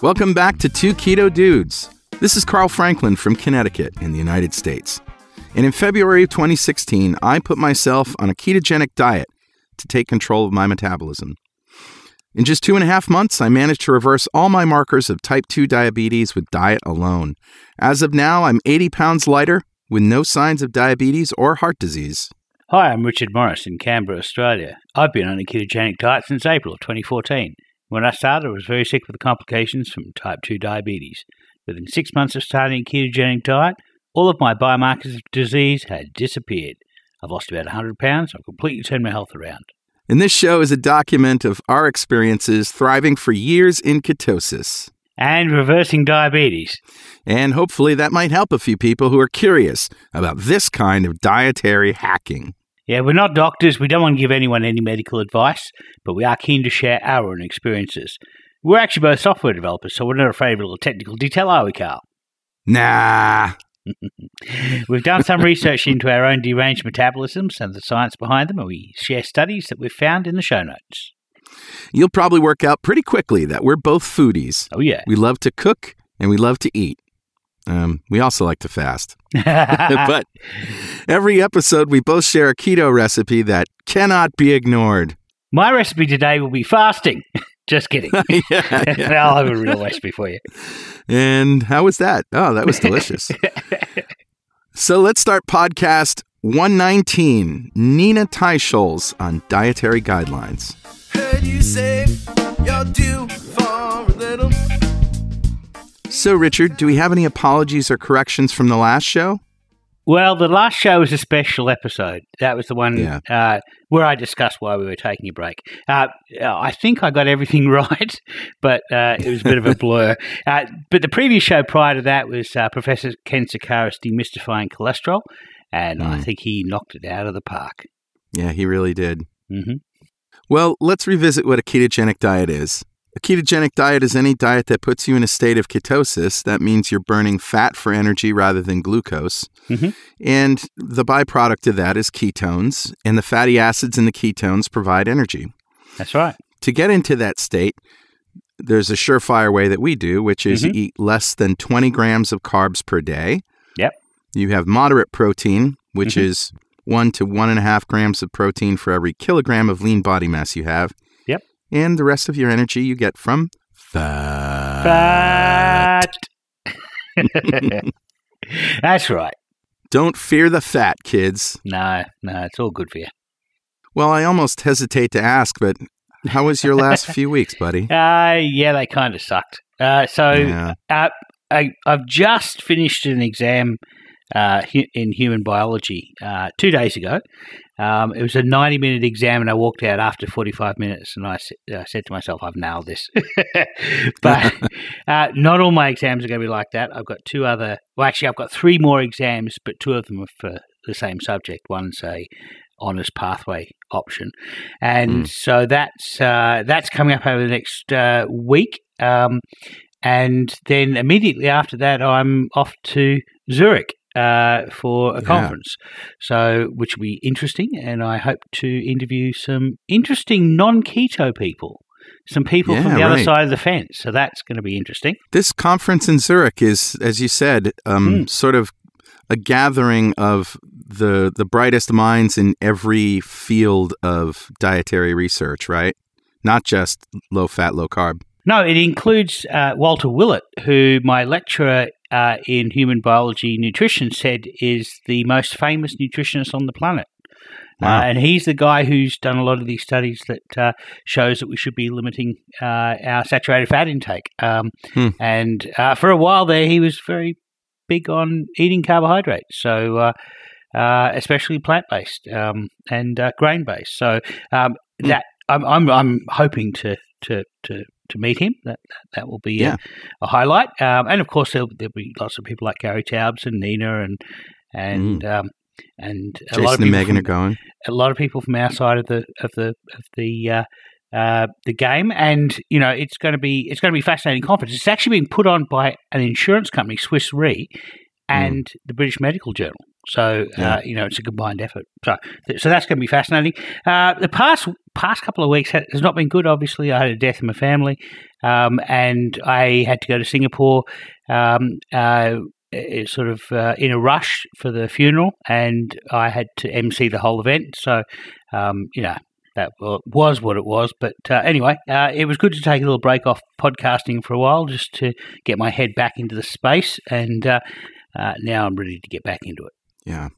Welcome back to Two Keto Dudes. This is Carl Franklin from Connecticut in the United States. And in February of 2016, I put myself on a ketogenic diet to take control of my metabolism. In just 2.5 months, I managed to reverse all my markers of type 2 diabetes with diet alone. As of now, I'm 80 pounds lighter with no signs of diabetes or heart disease. Hi, I'm Richard Morris in Canberra, Australia. I've been on a ketogenic diet since April of 2014. When I started, I was very sick with the complications from type 2 diabetes. Within 6 months of starting a ketogenic diet, all of my biomarkers of disease had disappeared. I've lost about 100 pounds. I've completely turned my health around. And this show is a document of our experiences thriving for years in ketosis. And reversing diabetes. And hopefully that might help a few people who are curious about this kind of dietary hacking. Yeah, we're not doctors. We don't want to give anyone any medical advice, but we are keen to share our own experiences. We're actually both software developers, so we're not afraid of a little technical detail, are we, Carl? Nah. We've done some research into our own deranged metabolisms and the science behind them, and we share studies that we've found in the show notes. You'll probably work out pretty quickly that we're both foodies. Oh, yeah. We love to cook, and we love to eat. We also like to fast. But every episode, we both share a keto recipe that cannot be ignored. My recipe today will be fasting. Just kidding. Yeah. I'll have a real recipe for you. And how was that? Oh, that was delicious. So let's start podcast 119, Nina Teicholz on dietary guidelines. Heard you say you're due for a little. So, Richard, do we have any apologies or corrections from the last show? Well, the last show was a special episode. That was the one where I discussed why we were taking a break. I think I got everything right, but it was a bit of a blur. But the previous show prior to that was Professor Ken Sakaris demystifying cholesterol, and I think he knocked it out of the park. Yeah, he really did. Mm-hmm. Well, let's revisit what a ketogenic diet is. A ketogenic diet is any diet that puts you in a state of ketosis. That means you're burning fat for energy rather than glucose. Mm-hmm. And the byproduct of that is ketones, and the fatty acids in the ketones provide energy. That's right. To get into that state, there's a surefire way that we do, which is eat less than 20 grams of carbs per day. Yep. You have moderate protein, which is 1 to 1.5 grams of protein for every kilogram of lean body mass you have. Yep. And the rest of your energy you get from fat. That's right. Don't fear the fat, kids. No, it's all good for you. Well, I almost hesitate to ask, but how was your last few weeks, buddy? Yeah, they kind of sucked. I've just finished an exam in human biology 2 days ago. It was a 90-minute exam, and I walked out after 45 minutes, and I said to myself, I've nailed this. But not all my exams are going to be like that. I've got I've got 3 more exams, but 2 of them are for the same subject. One's a honours pathway option. And so that's coming up over the next week. And then immediately after that, I'm off to Zurich for a conference, which will be interesting, and I hope to interview some interesting non-keto people, some people from the other side of the fence, so that's going to be interesting. This conference in Zurich is, as you said, sort of a gathering of the brightest minds in every field of dietary research, right? Not just low-fat, low-carb. No, it includes Walter Willett, who my lecturer in human biology nutrition said is the most famous nutritionist on the planet. Wow. And he's the guy who's done a lot of these studies that shows that we should be limiting our saturated fat intake. And for a while there, he was very big on eating carbohydrates, so especially plant-based and grain-based. So that I'm hoping to meet him. That will be a highlight. And of course, there'll be lots of people like Gary Taubes and Nina and Jason and Megan are going. A lot of people from our side of the game, and it's going to be a fascinating conference. It's actually being put on by an insurance company, Swiss Re, and the British Medical Journal. So, it's a combined effort. So that's going to be fascinating. The past couple of weeks has not been good, obviously. I had a death in my family, and I had to go to Singapore in a rush for the funeral, and I had to MC the whole event. So, that was what it was. But anyway, it was good to take a little break off podcasting for a while just to get my head back into the space, and now I'm ready to get back into it. Yeah.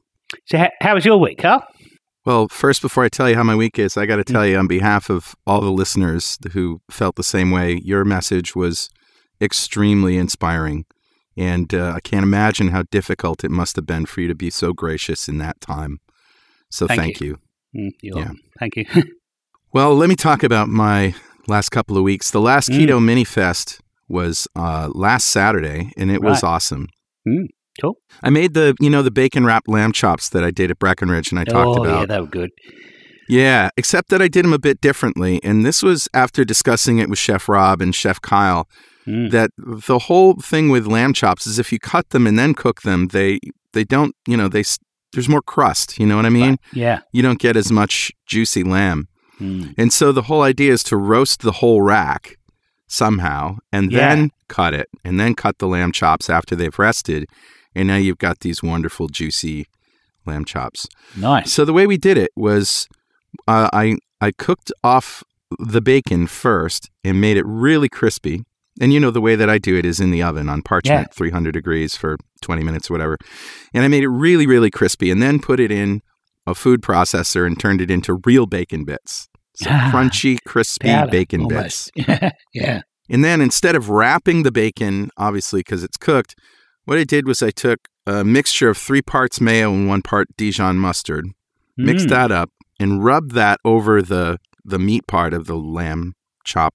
So how was your week, Carl? Well, first, before I tell you how my week is, I got to tell you on behalf of all the listeners who felt the same way, your message was extremely inspiring. And I can't imagine how difficult it must have been for you to be so gracious in that time. So thank you. You're welcome. Thank you. Well, let me talk about my last couple of weeks. The last Keto Mini Fest was last Saturday, and it was awesome. Cool. I made the bacon wrapped lamb chops that I did at Breckenridge, and I talked about. Oh, yeah, they were good. Yeah, except that I did them a bit differently, and this was after discussing it with Chef Rob and Chef Kyle. That the whole thing with lamb chops is if you cut them and then cook them, they don't, there's more crust. You know what I mean? Yeah. You don't get as much juicy lamb, and so the whole idea is to roast the whole rack somehow, and then cut it, and then cut the lamb chops after they've rested. And now you've got these wonderful, juicy lamb chops. Nice. So the way we did it was I cooked off the bacon first and made it really crispy. And the way that I do it is in the oven on parchment, 300 degrees for 20 minutes or whatever. And I made it really, really crispy and then put it in a food processor and turned it into real bacon bits. So crunchy, crispy bacon bits. Yeah. And then instead of wrapping the bacon, obviously because it's cooked, what I did was I took a mixture of 3 parts mayo and 1 part Dijon mustard, mixed that up, and rubbed that over the meat part of the lamb chop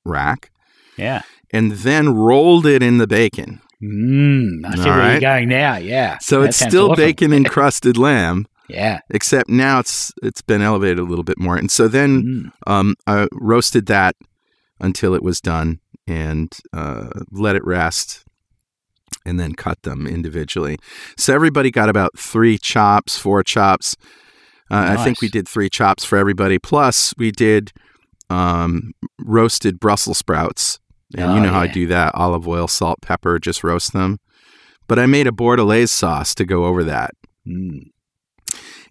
rack. Yeah. And then rolled it in the bacon. I see where you're going now, yeah. So it's still awesome. Bacon-encrusted lamb. Yeah. Except now it's been elevated a little bit more. And so then I roasted that until it was done and let it rest. And then cut them individually. So everybody got about 3 chops, 4 chops. Nice. I think we did 3 chops for everybody. Plus, we did roasted Brussels sprouts. And you know how I do that. Olive oil, salt, pepper, just roast them. But I made a bordelaise sauce to go over that. And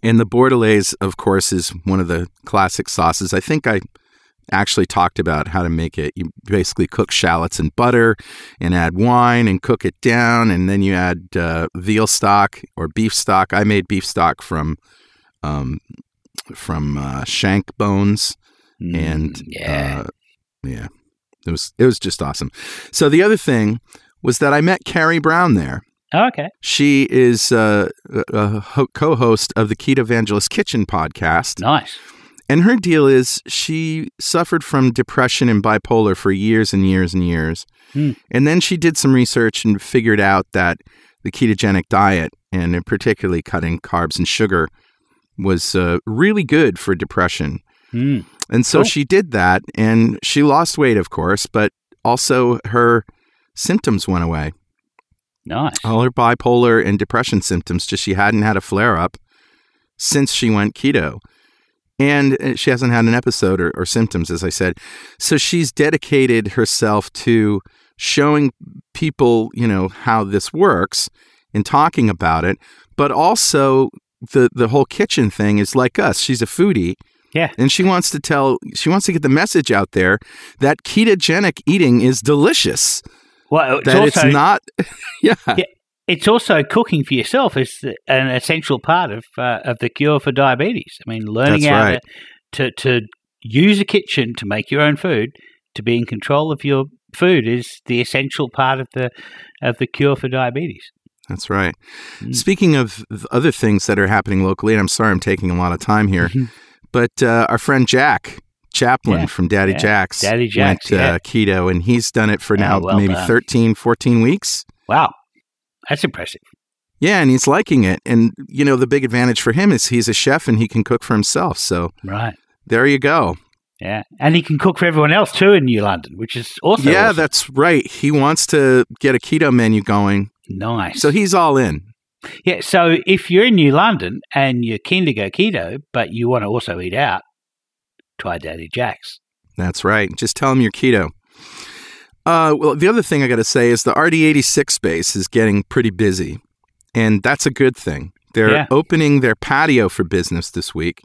the bordelaise, of course, is one of the classic sauces. I think I actually talked about how to make it. You basically cook shallots in butter and add wine and cook it down, and then you add veal stock or beef stock. I made beef stock from shank bones, and it was just awesome. So the other thing was that I met Carrie Brown there. Oh, okay. She is a co-host of the Keto Evangelist Kitchen podcast. Nice. And her deal is she suffered from depression and bipolar for years and years and years. And then she did some research and figured out that the ketogenic diet, and particularly cutting carbs and sugar, was really good for depression. And so she did that, and she lost weight, of course, but also her symptoms went away. Nice. All her bipolar and depression symptoms, just she hadn't had a flare-up since she went keto. And she hasn't had an episode or symptoms, as I said. So she's dedicated herself to showing people, how this works and talking about it. But also the whole kitchen thing is like us. She's a foodie. Yeah. And she wants to get the message out there that ketogenic eating is delicious. Well, it's not. Yeah. It's also cooking for yourself is an essential part of the cure for diabetes. I mean, learning how to use a kitchen to make your own food, to be in control of your food, is the essential part of the cure for diabetes. That's right. Speaking of other things that are happening locally, and I'm sorry I'm taking a lot of time here, but our friend Jack Chaplin from Daddy Jack's went keto, and he's done it for now maybe 13, 14 weeks. Wow. That's impressive. Yeah, and he's liking it. And, the big advantage for him is he's a chef and he can cook for himself. So there you go. Yeah, and he can cook for everyone else too in New London, which is also awesome. That's right. He wants to get a keto menu going. Nice. So he's all in. Yeah, so if you're in New London and you're keen to go keto, but you want to also eat out, try Daddy Jack's. That's right. Just tell them you're keto. Well, the other thing I got to say is the RD86 space is getting pretty busy, and that's a good thing. They're opening their patio for business this week,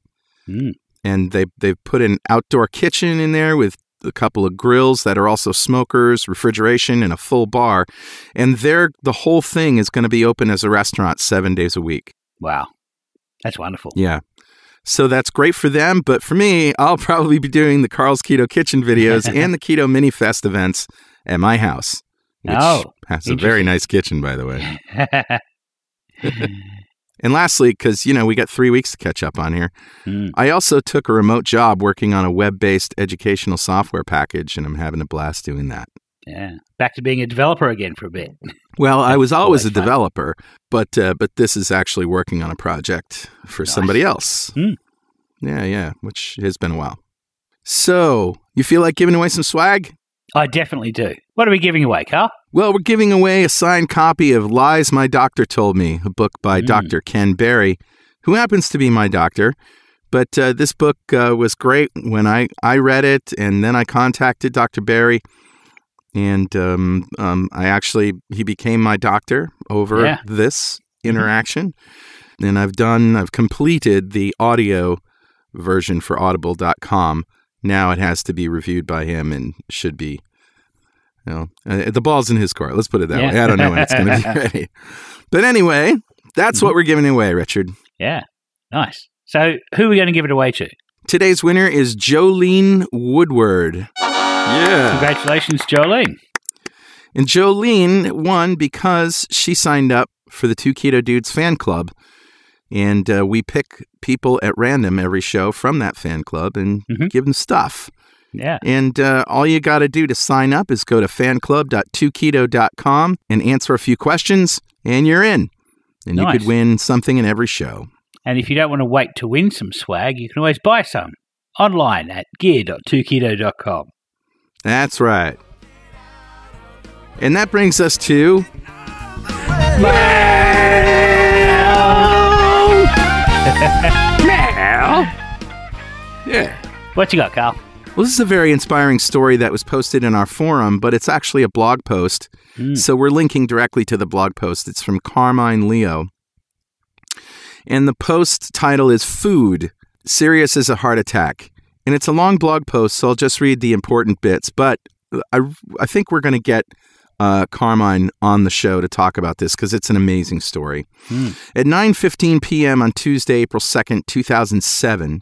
and they've put an outdoor kitchen in there with a couple of grills that are also smokers, refrigeration, and a full bar. And the whole thing is going to be open as a restaurant 7 days a week. Wow. That's wonderful. Yeah. So that's great for them. But for me, I'll probably be doing the Carl's Keto Kitchen videos and the Keto Mini Fest events at my house, which has a very nice kitchen, by the way. And lastly, because, we got 3 weeks to catch up on here, I also took a remote job working on a web-based educational software package, and I'm having a blast doing that. Yeah. Back to being a developer again for a bit. Well, I was always a developer, but this is actually working on a project for somebody else. Yeah, which has been a while. So, you feel like giving away some swag? I definitely do. What are we giving away, Carl? Well, we're giving away a signed copy of Lies My Doctor Told Me, a book by Dr. Ken Berry, who happens to be my doctor. But this book was great when I read it, and then I contacted Dr. Berry, and he became my doctor over this interaction. And I've completed the audio version for audible.com. Now it has to be reviewed by him and should be, the ball's in his court. Let's put it that way. I don't know when it's going to be ready. But anyway, that's what we're giving away, Richard. Yeah. Nice. So who are we going to give it away to? Today's winner is Jolene Woodward. Yeah. Congratulations, Jolene. And Jolene won because she signed up for the Two Keto Dudes fan club. And we pick people at random every show from that fan club and give them stuff. Yeah. And all you got to do to sign up is go to fanclub.2keto.com and answer a few questions, and you're in. And you could win something in every show. And if you don't want to wait to win some swag, you can always buy some online at gear.2keto.com. That's right. And that brings us to... Yeah. What you got, Carl? Well, this is a very inspiring story that was posted in our forum, but it's actually a blog post. So we're linking directly to the blog post. It's from Carmine Leo. And the post title is Food, Serious as a Heart Attack. And it's a long blog post, so I'll just read the important bits. But I think we're going to get Carmine on the show to talk about this because it's an amazing story. At 9:15 p.m. on Tuesday, April 2nd, 2007,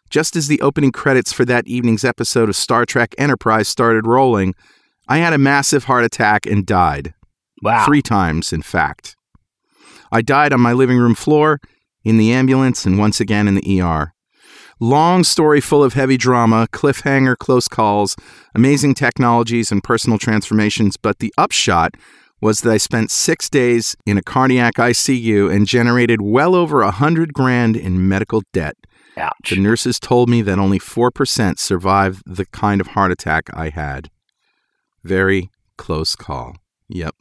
just as the opening credits for that evening's episode of Star Trek Enterprise started rolling, I had a massive heart attack and died. Wow. 3 times, in fact. I died on my living room floor, in the ambulance, and once again in the ER. Long story full of heavy drama, cliffhanger, close calls, amazing technologies, and personal transformations, but the upshot was that I spent 6 days in a cardiac ICU and generated well over $100,000 in medical debt. Ouch. The nurses told me that only 4% survived the kind of heart attack I had. Very close call. Yep.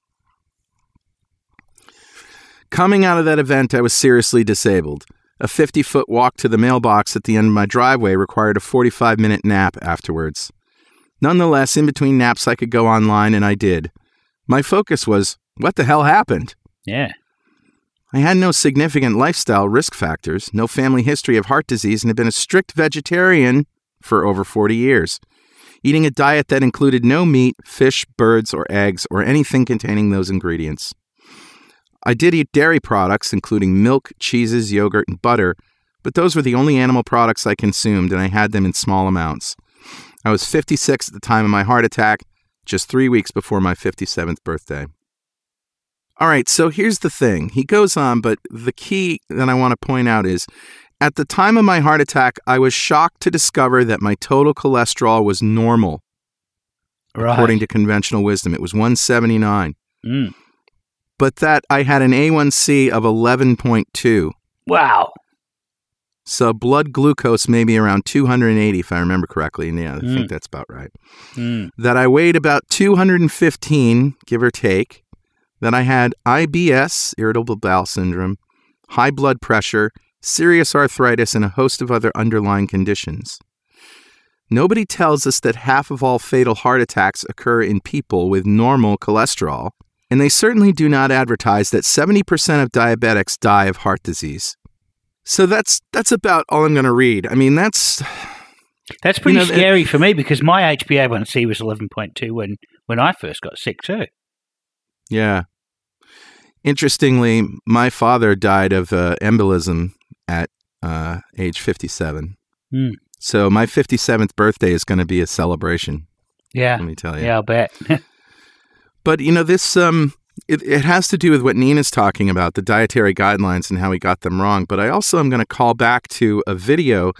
Coming out of that event, I was seriously disabled. A 50-foot walk to the mailbox at the end of my driveway required a 45-minute nap afterwards. Nonetheless, in between naps, I could go online, and I did. My focus was, what the hell happened? Yeah. I had no significant lifestyle risk factors, no family history of heart disease, and had been a strict vegetarian for over 40 years, eating a diet that included no meat, fish, birds, or eggs, or anything containing those ingredients. I did eat dairy products, including milk, cheeses, yogurt, and butter, but those were the only animal products I consumed, and I had them in small amounts. I was 56 at the time of my heart attack, just 3 weeks before my 57th birthday. All right, so here's the thing. He goes on, but the key that I want to point out is, at the time of my heart attack, I was shocked to discover that my total cholesterol was normal. Right. According to conventional wisdom. It was 179. But that I had an A1C of 11.2. Wow. So blood glucose may be around 280, if I remember correctly. And yeah, I think that's about right. That I weighed about 215, give or take. that I had IBS, irritable bowel syndrome, high blood pressure, serious arthritis, and a host of other underlying conditions. Nobody tells us that half of all fatal heart attacks occur in people with normal cholesterol, and they certainly do not advertise that 70% of diabetics die of heart disease. So that's about all I'm going to read. I mean, that's pretty scary for me because my HbA1c was 11.2 when I first got sick too. Yeah. Interestingly, my father died of embolism at age 57. Mm. So my 57th birthday is going to be a celebration. Yeah. Let me tell you. Yeah, I'll bet. But, this it has to do with what Nina's talking about, the dietary guidelines and how we got them wrong. But I also am going to call back to a video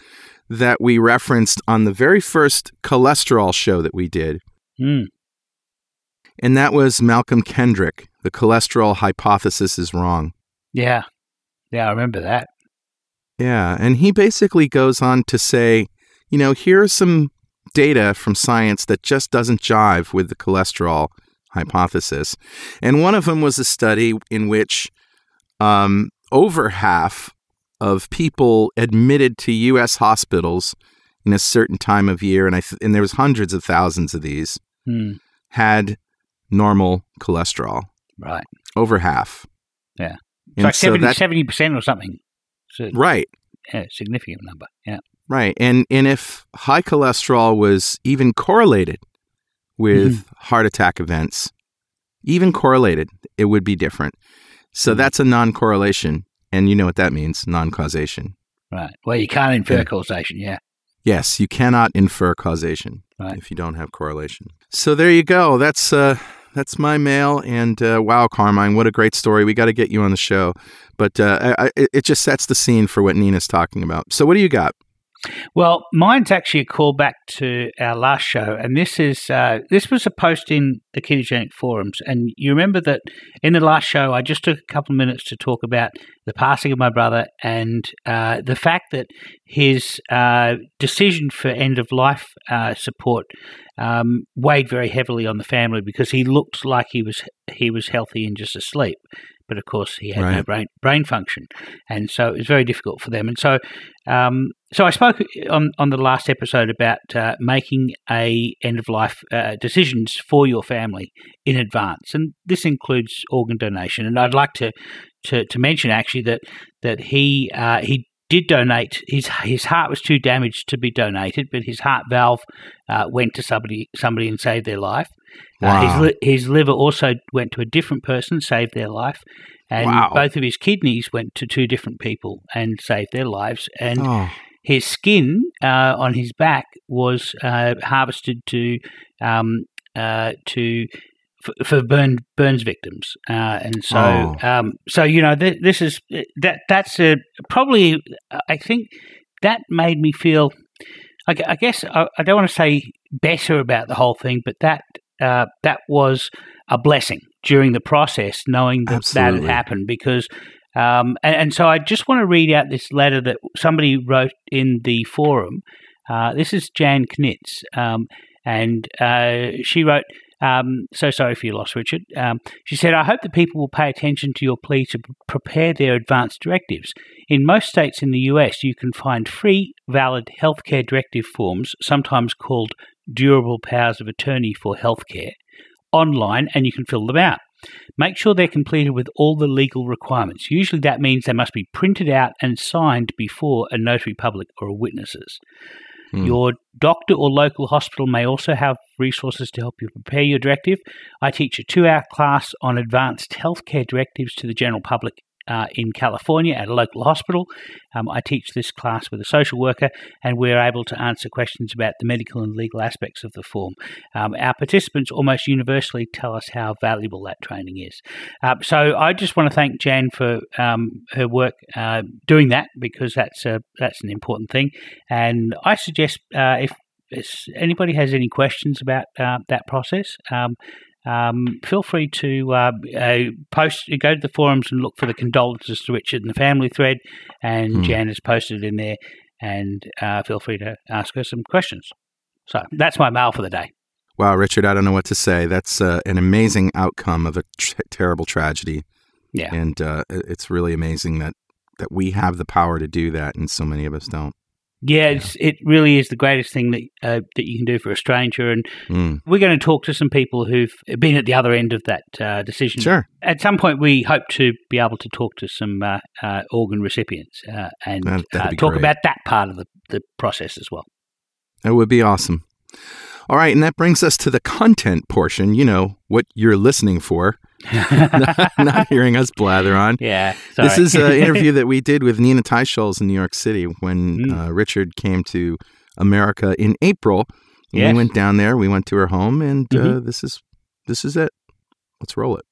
that we referenced on the very first cholesterol show that we did. Mm. And that was Malcolm Kendrick. The cholesterol hypothesis is wrong. Yeah. Yeah, I remember that. Yeah, and he basically goes on to say, here's some data from science that just doesn't jive with the cholesterol hypothesis. And one of them was a study in which over half of people admitted to U.S. hospitals in a certain time of year, and there was hundreds of thousands of these, had normal cholesterol. Right. Over half. Yeah. It's like 70% or something. So, right. Yeah, significant number. Yeah. Right. And if high cholesterol was even correlated with heart attack events, even correlated, it would be different. So that's a non-correlation. And you know what that means, non-causation. Right. Well, you can't infer causation, yeah. Yes, you cannot infer causation if you don't have correlation. So there you go. That's my mail. And wow, Carmine, what a great story. We got to get you on the show. But it just sets the scene for what Nina's talking about. So what do you got? Well, mine's actually a callback to our last show, and this was a post in the ketogenic forums. And you remember that in the last show, I just took a couple of minutes to talk about the passing of my brother and the fact that his decision for end of life support weighed very heavily on the family because he looked like he was healthy and just asleep. But of course, he had no brain function, and so it was very difficult for them. And so, so I spoke on the last episode about making a end of life decisions for your family in advance, and this includes organ donation. And I'd like to mention actually that he did donate. His heart was too damaged to be donated, but his heart valve went to somebody and saved their life. Wow. His liver also went to a different person, saved their life, and both of his kidneys went to two different people and saved their lives. And his skin on his back was harvested for burns victims, and so this is that's probably I think that made me feel. I guess I don't want to say better about the whole thing, but that was a blessing during the process, knowing that that had happened. Because, and so I just want to read out this letter that somebody wrote in the forum. This is Jan Knitz, and she wrote, so sorry for your loss, Richard. She said, I hope that people will pay attention to your plea to prepare their advance directives. In most states in the US, you can find free, valid healthcare directive forms, sometimes called durable powers of attorney for healthcare, online, and you can fill them out. Make sure they're completed with all the legal requirements. Usually that means they must be printed out and signed before a notary public or witnesses. Your doctor or local hospital may also have resources to help you prepare your directive. I teach a 2-hour class on advanced healthcare directives to the general public in California at a local hospital. I teach this class with a social worker, and we're able to answer questions about the medical and legal aspects of the form. Our participants almost universally tell us how valuable that training is. So I just want to thank Jan for her work doing that, because that's an important thing. And I suggest if anybody has any questions about that process, feel free to go to the forums and look for the condolences to Richard and the family thread, and Jan has posted it in there, and feel free to ask her some questions. So that's my mail for the day. Wow, Richard, I don't know what to say. That's an amazing outcome of a terrible tragedy. Yeah. And it's really amazing that we have the power to do that, and so many of us don't. Yeah, it really is the greatest thing that you can do for a stranger. And we're going to talk to some people who've been at the other end of that decision. Sure. At some point, we hope to be able to talk to some organ recipients and That'd be talk great. about that part of the process as well. That would be awesome. All right, and that brings us to the content portion, what you're listening for, not hearing us blather on. Yeah, sorry. This is an interview that we did with Nina Teicholz in New York City when Richard came to America in April. And Yes. we went down there, we went to her home, and this is it. Let's roll it.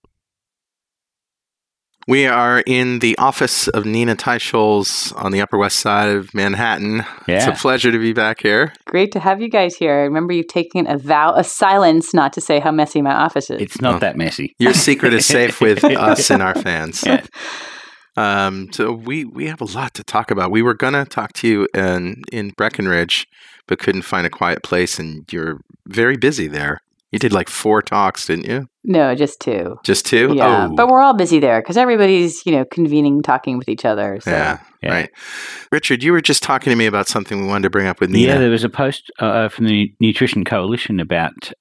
We are in the office of Nina Teicholz on the Upper West Side of Manhattan. Yeah. It's a pleasure to be back here. Great to have you guys here. I remember you taking a vow of silence not to say how messy my office is. It's not that messy. Your secret is safe with us and our fans. Yeah. So we have a lot to talk about. We were going to talk to you in Breckenridge, but couldn't find a quiet place, and you're very busy there. You did like 4 talks, didn't you? No, just 2. Just 2? Yeah, Oh. but we're all busy there because everybody's, convening, talking with each other. So. Yeah, Yeah. right. Richard, you were just talking to me about something we wanted to bring up with Nina. Yeah, there was a post from the Nutrition Coalition about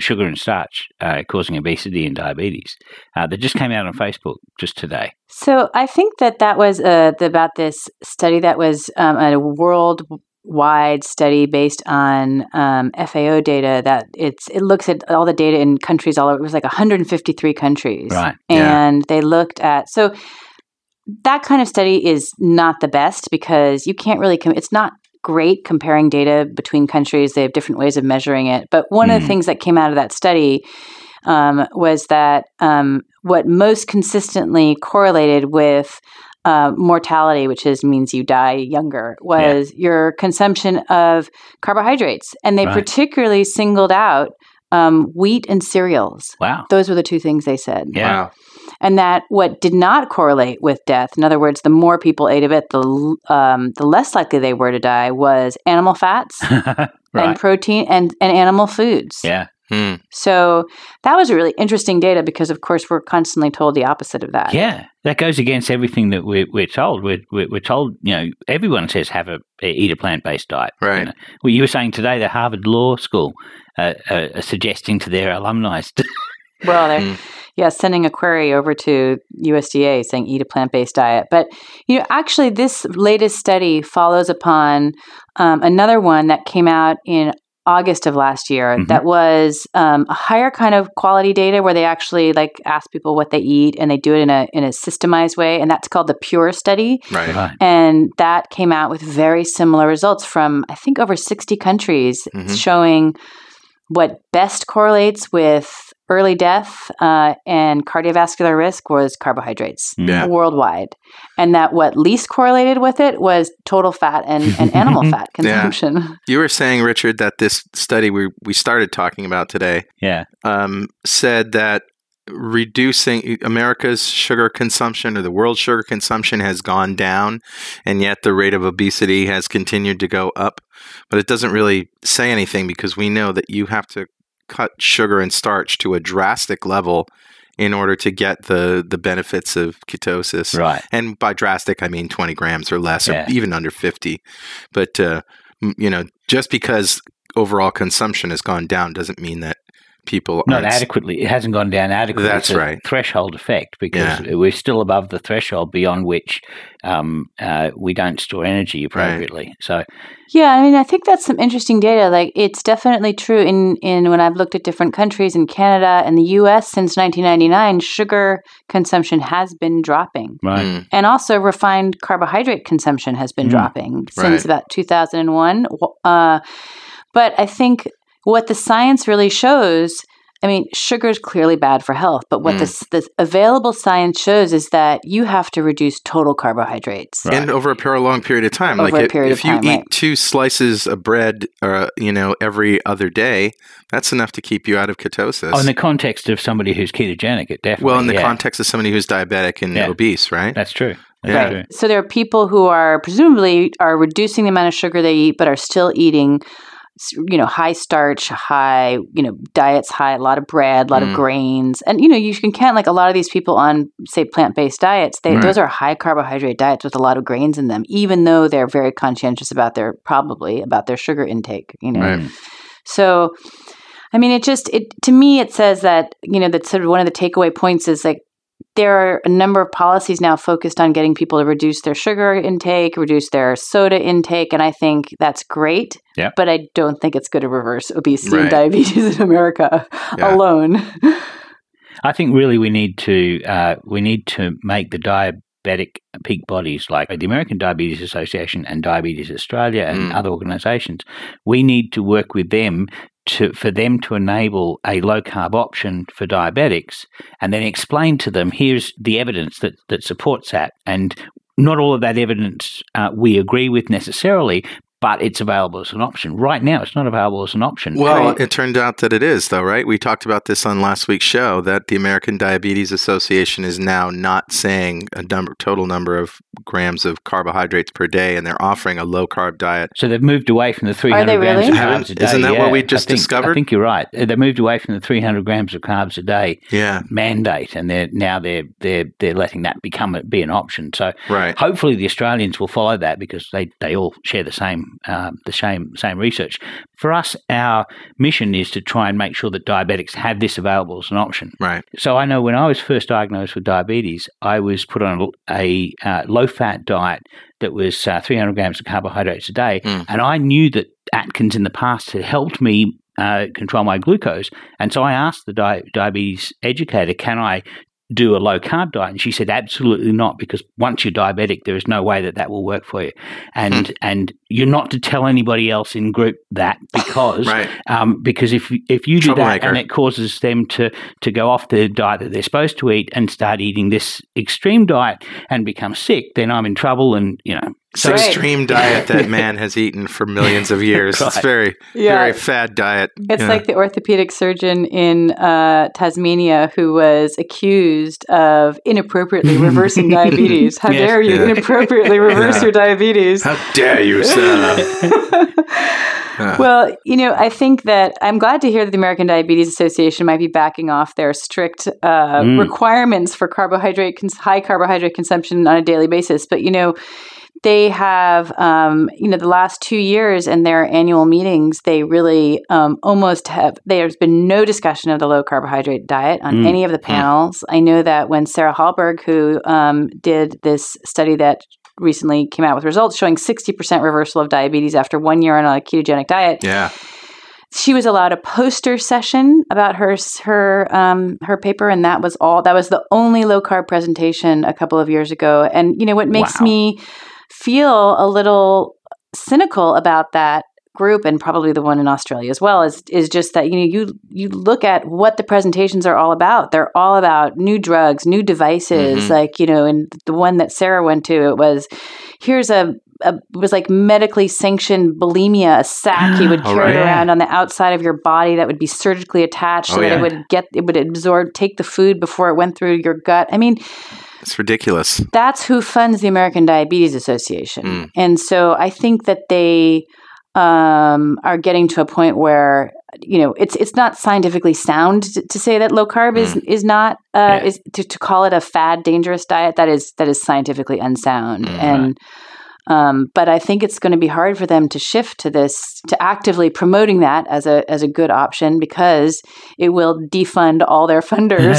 sugar and starch causing obesity and diabetes that just came out on Facebook just today. So I think that was about this study that was a worldwide study based on FAO data that it looks at all the data in countries all over. It was like 153 countries. Right. And they looked at, so that kind of study is not the best because you can't really, it's not great comparing data between countries. They have different ways of measuring it. But one of the things that came out of that study was that what most consistently correlated with mortality, which means you die younger, was your consumption of carbohydrates. And they particularly singled out wheat and cereals. Wow. Those were the 2 things they said. Yeah. Wow. And that what did not correlate with death, in other words, the more people ate of it, the less likely they were to die, was animal fats Right. and protein and animal foods. Yeah. So that was really interesting data because, of course, we're constantly told the opposite of that. Yeah, that goes against everything that we're told. We're told, everyone says eat a plant-based diet. Right. Well, you were saying today the Harvard Law School are suggesting to their alumni. Well, they're sending a query over to USDA saying eat a plant-based diet. But actually, this latest study follows upon another one that came out in August of last year that was a higher kind of quality data where they actually ask people what they eat and they do it in a systemized way, and that's called the PURE study. Right. And that came out with very similar results from I think over 60 countries showing what best correlates with early death and cardiovascular risk was carbohydrates worldwide. And that what least correlated with it was total fat and animal fat consumption. Yeah. You were saying, Richard, that this study we started talking about today said that reducing America's sugar consumption or the world's sugar consumption has gone down, and yet the rate of obesity has continued to go up. But it doesn't really say anything because we know that you have to cut sugar and starch to a drastic level in order to get the benefits of ketosis. Right. And by drastic, I mean 20 grams or less, or even under 50. But, just because overall consumption has gone down doesn't mean that people not adequately. It hasn't gone down adequately. That's right. Threshold effect, because we're still above the threshold beyond which we don't store energy appropriately. Right. So, I think that's some interesting data. It's definitely true in when I've looked at different countries in Canada and the U.S. since 1999, sugar consumption has been dropping. Right. And also refined carbohydrate consumption has been dropping since about 2001. But I think what the science really shows, sugar is clearly bad for health, but what the available science shows is that you have to reduce total carbohydrates. Right. And over a long period of time. If you eat 2 slices of bread, every other day, that's enough to keep you out of ketosis. Oh, in the context of somebody who's ketogenic, it definitely. Well, in the context of somebody who's diabetic and obese, right? That's true. Right. True. So there are people who are presumably reducing the amount of sugar they eat, but are still eating high starch, high, diets high, a lot of bread, a lot of grains. And, you can count like a lot of these people on, say, plant-based diets. Those are high carbohydrate diets with a lot of grains in them, even though they're very conscientious about their sugar intake, Right. So, I mean, to me, it says that, that sort of one of the takeaway points is like, there are a number of policies now focused on getting people to reduce their sugar intake, reduce their soda intake, and I think that's great. Yeah. But I don't think it's going to reverse obesity and diabetes in America alone. I think really we need to make the diabetic peak bodies like the American Diabetes Association and Diabetes Australia and other organisations. We need to work with them for them to enable a low-carb option for diabetics and then explain to them, here's the evidence that supports that. And not all of that evidence we agree with necessarily, but it's available as an option. Right now, it's not available as an option. Well, it turned out that it is, though, right? We talked about this on last week's show, that the American Diabetes Association is now not saying a total number of grams of carbohydrates per day, and they're offering a low-carb diet. So they've moved away from the 300 grams of carbs a day. Isn't that what we just discovered? I think you're right. They've moved away from the 300 grams of carbs a day mandate, and they're letting that be an option. So hopefully the Australians will follow that because they all share the same research. For us, our mission is to try and make sure that diabetics have this available as an option. Right. So I know when I was first diagnosed with diabetes, I was put on a low-fat diet that was 300 grams of carbohydrates a day, and I knew that Atkins in the past had helped me control my glucose, and so I asked the diabetes educator, can I do a low-carb diet? And she said, absolutely not, because once you're diabetic, there is no way that will work for you. And you're not to tell anybody else in group that because if you do that and it causes them to go off the diet that they're supposed to eat and start eating this extreme diet and become sick, then I'm in trouble and, It's extreme diet that man has eaten for millions of years. It's very fad diet. It's like the orthopedic surgeon in Tasmania who was accused of inappropriately reversing diabetes. How dare you inappropriately reverse your diabetes? How dare you, sir? Well, I think that I'm glad to hear that the American Diabetes Association might be backing off their strict requirements for high carbohydrate consumption on a daily basis. But, they have, the last 2 years in their annual meetings, they really there's been no discussion of the low carbohydrate diet on any of the panels. I know that when Sarah Hallberg, who did this study that recently came out with results showing 60% reversal of diabetes after 1 year on a ketogenic diet. Yeah. She was allowed a poster session about her paper, and that was all. That was the only low carb presentation a couple of years ago. And what makes me feel a little cynical about that group, and probably the one in Australia as well, is just that you look at what the presentations are all about. They're all about new drugs, new devices. And the one that Sarah went to, it was like medically sanctioned bulimia, a sack you would carry around on the outside of your body that would be surgically attached so that it would absorb, take the food before it went through your gut. I mean, it's ridiculous. That's who funds the American Diabetes Association. And so I think that they are getting to a point where, it's not scientifically sound to say that low carb is not, is to call it a fad dangerous diet. That is scientifically unsound. But I think it's going to be hard for them to shift to this, to actively promoting that as a good option, because it will defund all their funders.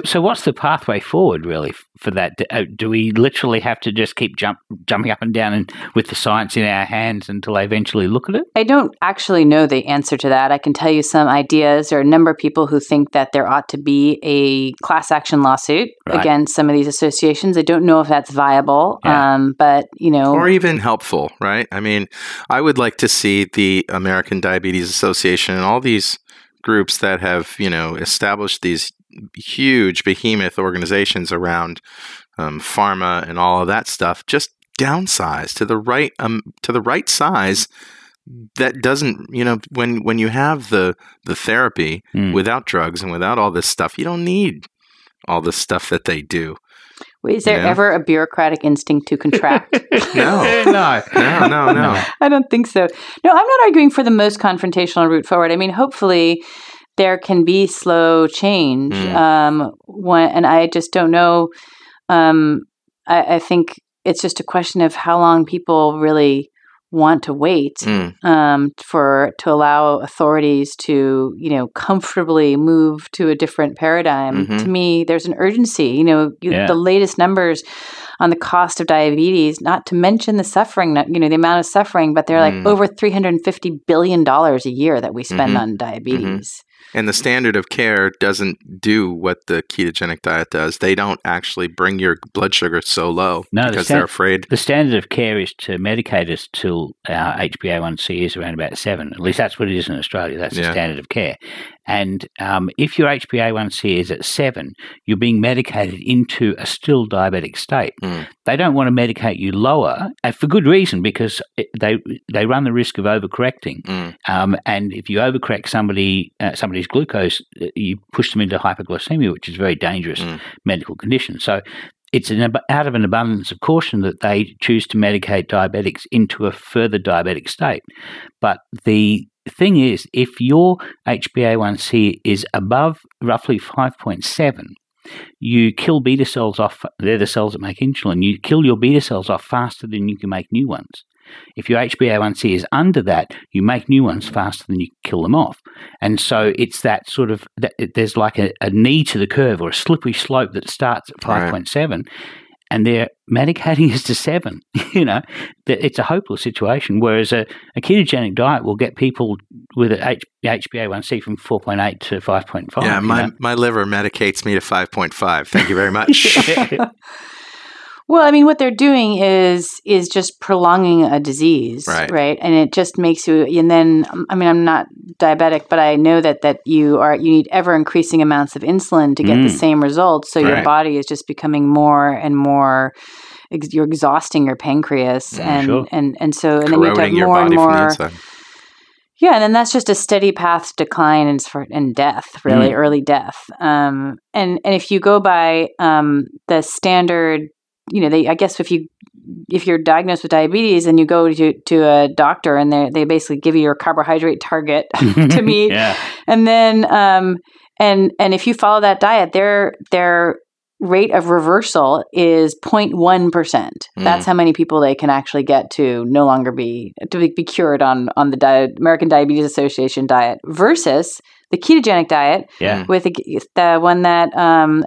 So what's the pathway forward really for that? Do we literally have to just keep jumping up and down and with the science in our hands until they eventually look at it? I don't actually know the answer to that. I can tell you some ideas. There are a number of people who think that there ought to be a class action lawsuit against some of these associations. I don't know if that's viable, but or even helpful, right? I mean, I would like to see the American Diabetes Association and all these groups that have, established these huge behemoth organizations around pharma and all of that stuff, just downsize to the right size. That doesn't, when you have the therapy without drugs and without all this stuff, you don't need all the stuff that they do. Is there ever a bureaucratic instinct to contract? No. No. I don't think so. No, I'm not arguing for the most confrontational route forward. I mean, hopefully there can be slow change. And I just don't know. I think it's just a question of how long people really want to wait to allow authorities to, comfortably move to a different paradigm. To me, there's an urgency. The latest numbers on the cost of diabetes, not to mention the suffering, the amount of suffering, but they're like over $350 billion a year that we spend on diabetes. And the standard of care doesn't do what the ketogenic diet does. They don't actually bring your blood sugar so low because they're afraid. The standard of care is to medicate us till our HbA1c is around about 7. At least that's what it is in Australia. That's the standard of care. And if your HbA1c is at 7, you're being medicated into a still diabetic state. They don't want to medicate you lower, and for good reason, because they run the risk of overcorrecting. And if you overcorrect somebody's glucose, you push them into hypoglycemia, which is a very dangerous medical condition. So it's out of an abundance of caution that they choose to medicate diabetics into a further diabetic state. But the thing is, if your HbA1c is above roughly 5.7, you kill beta cells off. They're the cells that make insulin. You kill your beta cells off faster than you can make new ones. If your HbA1c is under that, you make new ones faster than you kill them off. And so it's that sort of, there's like a knee to the curve or a slippery slope that starts at 5.7 and they're medicating us to 7. It's a hopeless situation. Whereas a ketogenic diet will get people with an HbA1c from 4.8 to 5.5. Yeah, my liver medicates me to 5.5. Thank you very much. Well, I mean, what they're doing is just prolonging a disease, right? And it just makes you. And then, I mean, I'm not diabetic, but I know that you need ever increasing amounts of insulin to get the same results. So your body is just becoming more and more. You're exhausting your pancreas, and so then you have to have more and more. Yeah, and then that's just a steady path to decline and death, really early death. And if you go by the standard. I guess if you're diagnosed with diabetes and you go to a doctor and they basically give you your carbohydrate target to meet, and then and if you follow that diet, their rate of reversal is 0.1%. That's how many people they can actually get to no longer be cured on the American Diabetes Association diet versus the ketogenic diet with the one that,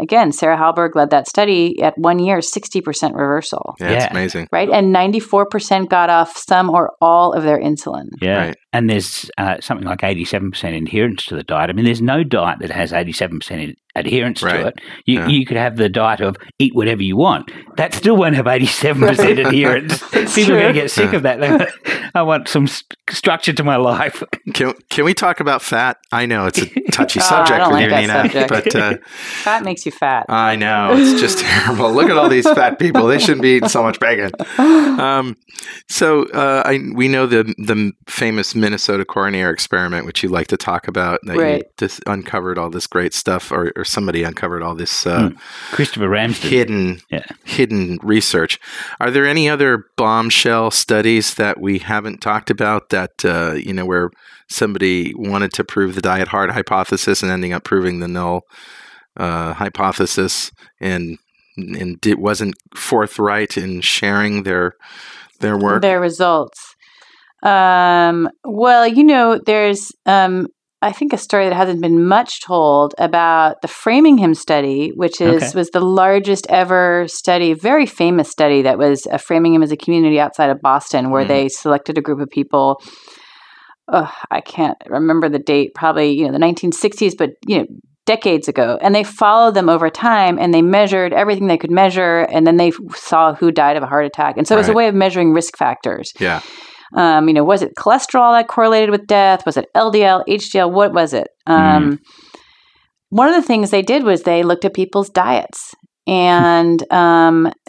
again, Sarah Halberg led that study at 1 year, 60% reversal. Yeah, it's amazing. Right? And 94% got off some or all of their insulin. Yeah. Right. And there's something like 87% adherence to the diet. I mean, there's no diet that has 87% adherence to it. You could have the diet of eat whatever you want. That still won't have 87% adherence. People are going to get sick of that. I want some structure to my life. Can we talk about fat? I know it's a touchy subject with you, Nina, but fat makes you fat. I know, it's just terrible. Look at all these fat people; they shouldn't be eating so much bacon. We know the famous Minnesota coronary experiment, which you like to talk about. That you just uncovered all this great stuff, or somebody uncovered all this Christopher Ramsden hidden research. Are there any other bombshell studies that we haven't talked about that where somebody wanted to prove the diet hard hypothesis and ending up proving the null hypothesis and it wasn't forthright in sharing their work, their results? There's I think a story that hasn't been much told about the Framingham study, which was the largest ever study, very famous study that was Framingham is a community outside of Boston where they selected a group of people. I can't remember the date, probably the 1960s, but decades ago, and they followed them over time and they measured everything they could measure, and then they saw who died of a heart attack, and so it was a way of measuring risk factors. Yeah. Was it cholesterol that correlated with death? Was it LDL, HDL? What was it? One of the things they did was they looked at people's diets. and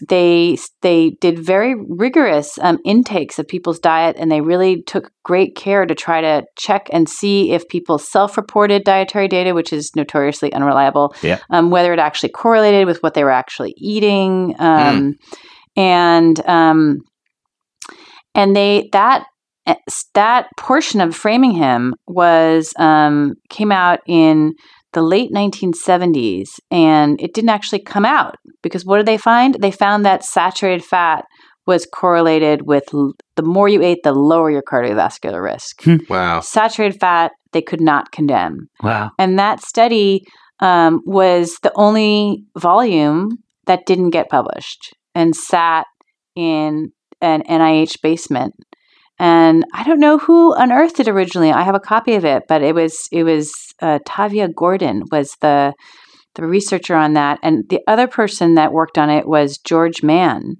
they did very rigorous intakes of people's diet, and they really took great care to try to check and see if people self-reported dietary data, which is notoriously unreliable, whether it actually correlated with what they were actually eating, and that portion of Framingham was came out in the late 1970s, and it didn't actually come out because what did they find? They found that saturated fat was correlated with the more you ate, the lower your cardiovascular risk. Wow. Saturated fat, they could not condemn. Wow. And that study was the only volume that didn't get published and sat in an NIH basement. And I don't know who unearthed it originally. I have a copy of it, but it was Tavia Gordon was the researcher on that. And the other person that worked on it was George Mann,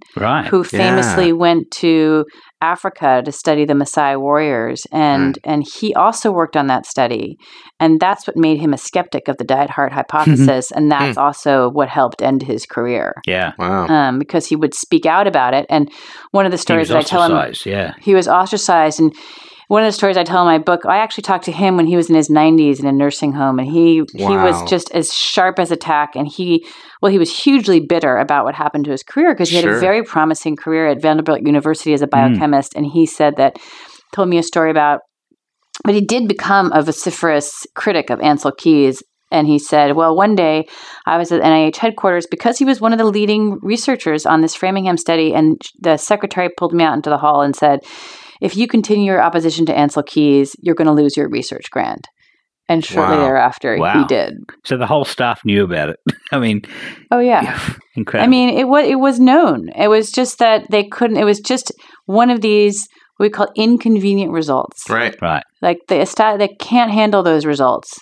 who famously went to Africa to study the Maasai warriors. And he also worked on that study. And that's what made him a skeptic of the diet-heart hypothesis. And that's also what helped end his career. Yeah. Wow. Because he would speak out about it. And one of the stories that I tell him, he was ostracized. And one of the stories I tell in my book, I actually talked to him when he was in his 90s in a nursing home, and he was just as sharp as a tack, and he was hugely bitter about what happened to his career because he had a very promising career at Vanderbilt University as a biochemist, and he told me a story about, but he did become a vociferous critic of Ansel Keys. And he said, well, one day I was at NIH headquarters because he was one of the leading researchers on this Framingham study, and the secretary pulled me out into the hall and said, if you continue your opposition to Ansel Keys, you're going to lose your research grant. And shortly thereafter, he did. So the whole staff knew about it. I mean, incredible. I mean, it was known. It was just that they couldn't. It was just one of these what we call inconvenient results. Right. Like they can't handle those results.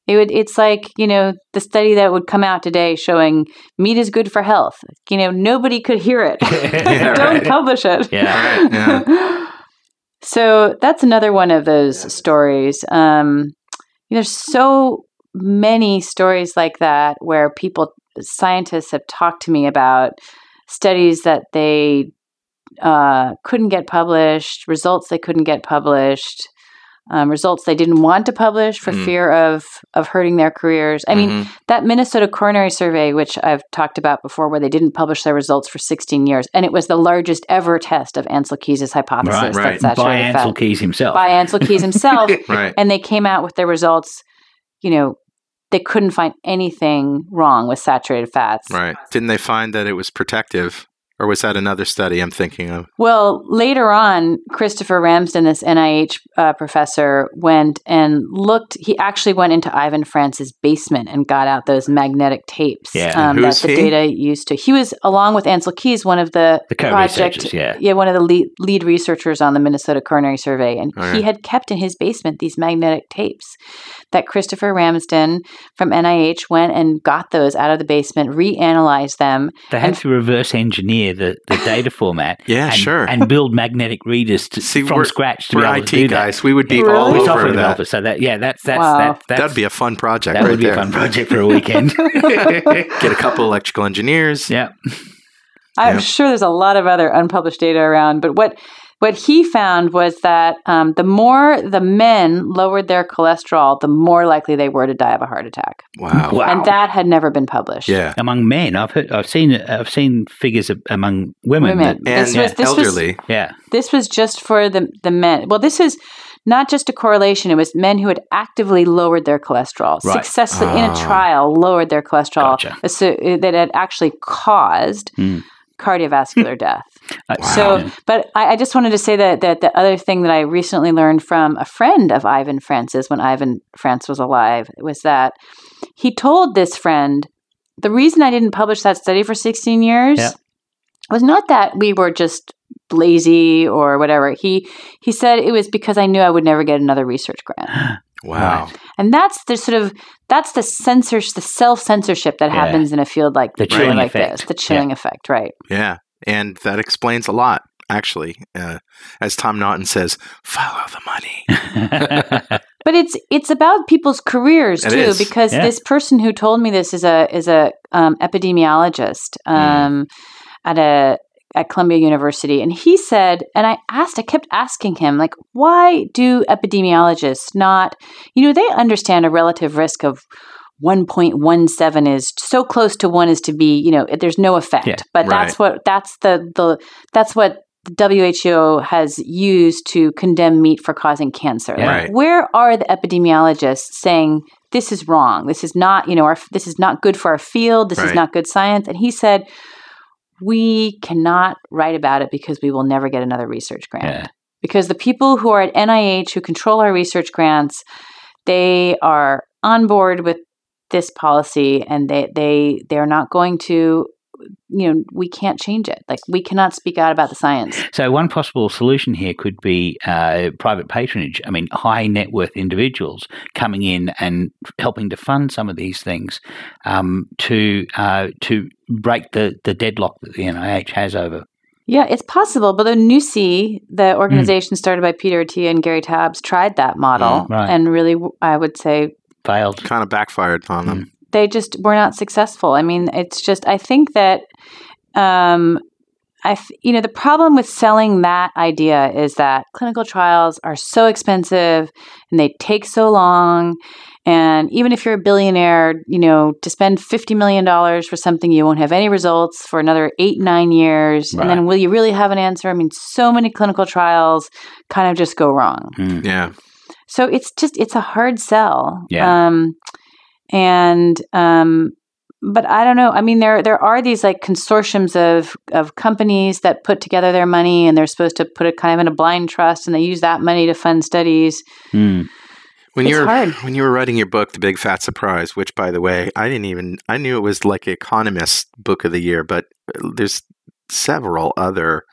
It's like, the study that would come out today showing meat is good for health. Nobody could hear it. Don't publish it. Yeah. So that's another one of those stories. There's so many stories like that where scientists have talked to me about studies that they couldn't get published, results they couldn't get published, results they didn't want to publish for fear of hurting their careers. I mean, that Minnesota coronary survey, which I've talked about before, where they didn't publish their results for 16 years, and it was the largest ever test of Ansel Keys' hypothesis. Right. By Ansel Keys himself. By Ansel Keys himself. Right. And they came out with their results, they couldn't find anything wrong with saturated fats. Right. Didn't they find that it was protective? Or was that another study I'm thinking of? Well, later on, Christopher Ramsden, this NIH professor, went and looked. He actually went into Ivan France's basement and got out those magnetic tapes that the data used to. He was, along with Ansel Keys, one of the co-researchers, one of the lead researchers on the Minnesota Coronary Survey. And he had kept in his basement these magnetic tapes that Christopher Ramsden from NIH went and got those out of the basement, reanalyzed them. They had to reverse engineer the data format and build magnetic readers from scratch to be able IT to do guys, that. we would be all We're over software that. developers, so That'd be a fun project. That would be a fun project for a weekend. Get a couple electrical engineers. Yeah. I'm sure there's a lot of other unpublished data around, but what he found was that the more the men lowered their cholesterol, the more likely they were to die of a heart attack. Wow. And that had never been published. Yeah. Among men, I've seen figures among women. And elderly. This was just for the men. Well, this is not just a correlation. It was men who had actively lowered their cholesterol, successfully in a trial lowered their cholesterol, that had actually caused cardiovascular death. So, but I just wanted to say that the other thing that I recently learned from a friend of Ivan France's when Ivan France was alive was that he told this friend, the reason I didn't publish that study for 16 years was not that we were just lazy or whatever. He said it was because I knew I would never get another research grant. Wow. And that's the self-censorship that happens in a field like the chilling like effect. this. The chilling effect, right. Yeah. And that explains a lot actually. As Tom Naughton says, follow the money. But it's about people's careers too, because this person who told me this is a epidemiologist at Columbia University, and he said, and I kept asking him, like, why do epidemiologists not, they understand a relative risk of 1.17 is so close to 1 as to be, there's no effect, but that's what WHO has used to condemn meat for causing cancer. Yeah. Like, where are the epidemiologists saying this is wrong? This is not, this is not good for our field. This is not good science. And he said, we cannot write about it because we will never get another research grant. Yeah. Because the people who are at NIH who control our research grants, they are on board with this policy, and they're not going to. We can't change it. Like, we cannot speak out about the science. So one possible solution here could be private patronage. I mean, high net worth individuals coming in and helping to fund some of these things to break the deadlock that the NIH has over. Yeah, it's possible. But the NUSI, the organization started by Peter Attia and Gary Taubes, tried that model and really, I would say, failed. Kind of backfired on them. They just were not successful. I mean, it's just, I think that, the problem with selling that idea is that clinical trials are so expensive and they take so long. And even if you're a billionaire, to spend $50 million for something, you won't have any results for another 8-9 years. Right. And then will you really have an answer? I mean, so many clinical trials kind of just go wrong. Yeah. So it's a hard sell. Yeah. But I don't know. I mean, there are these like consortiums of companies that put together their money, and they're supposed to put it kind of in a blind trust, and they use that money to fund studies. When you were writing your book, The Big Fat Surprise, which, by the way, I knew it was like Economist Book of the Year, but there's several other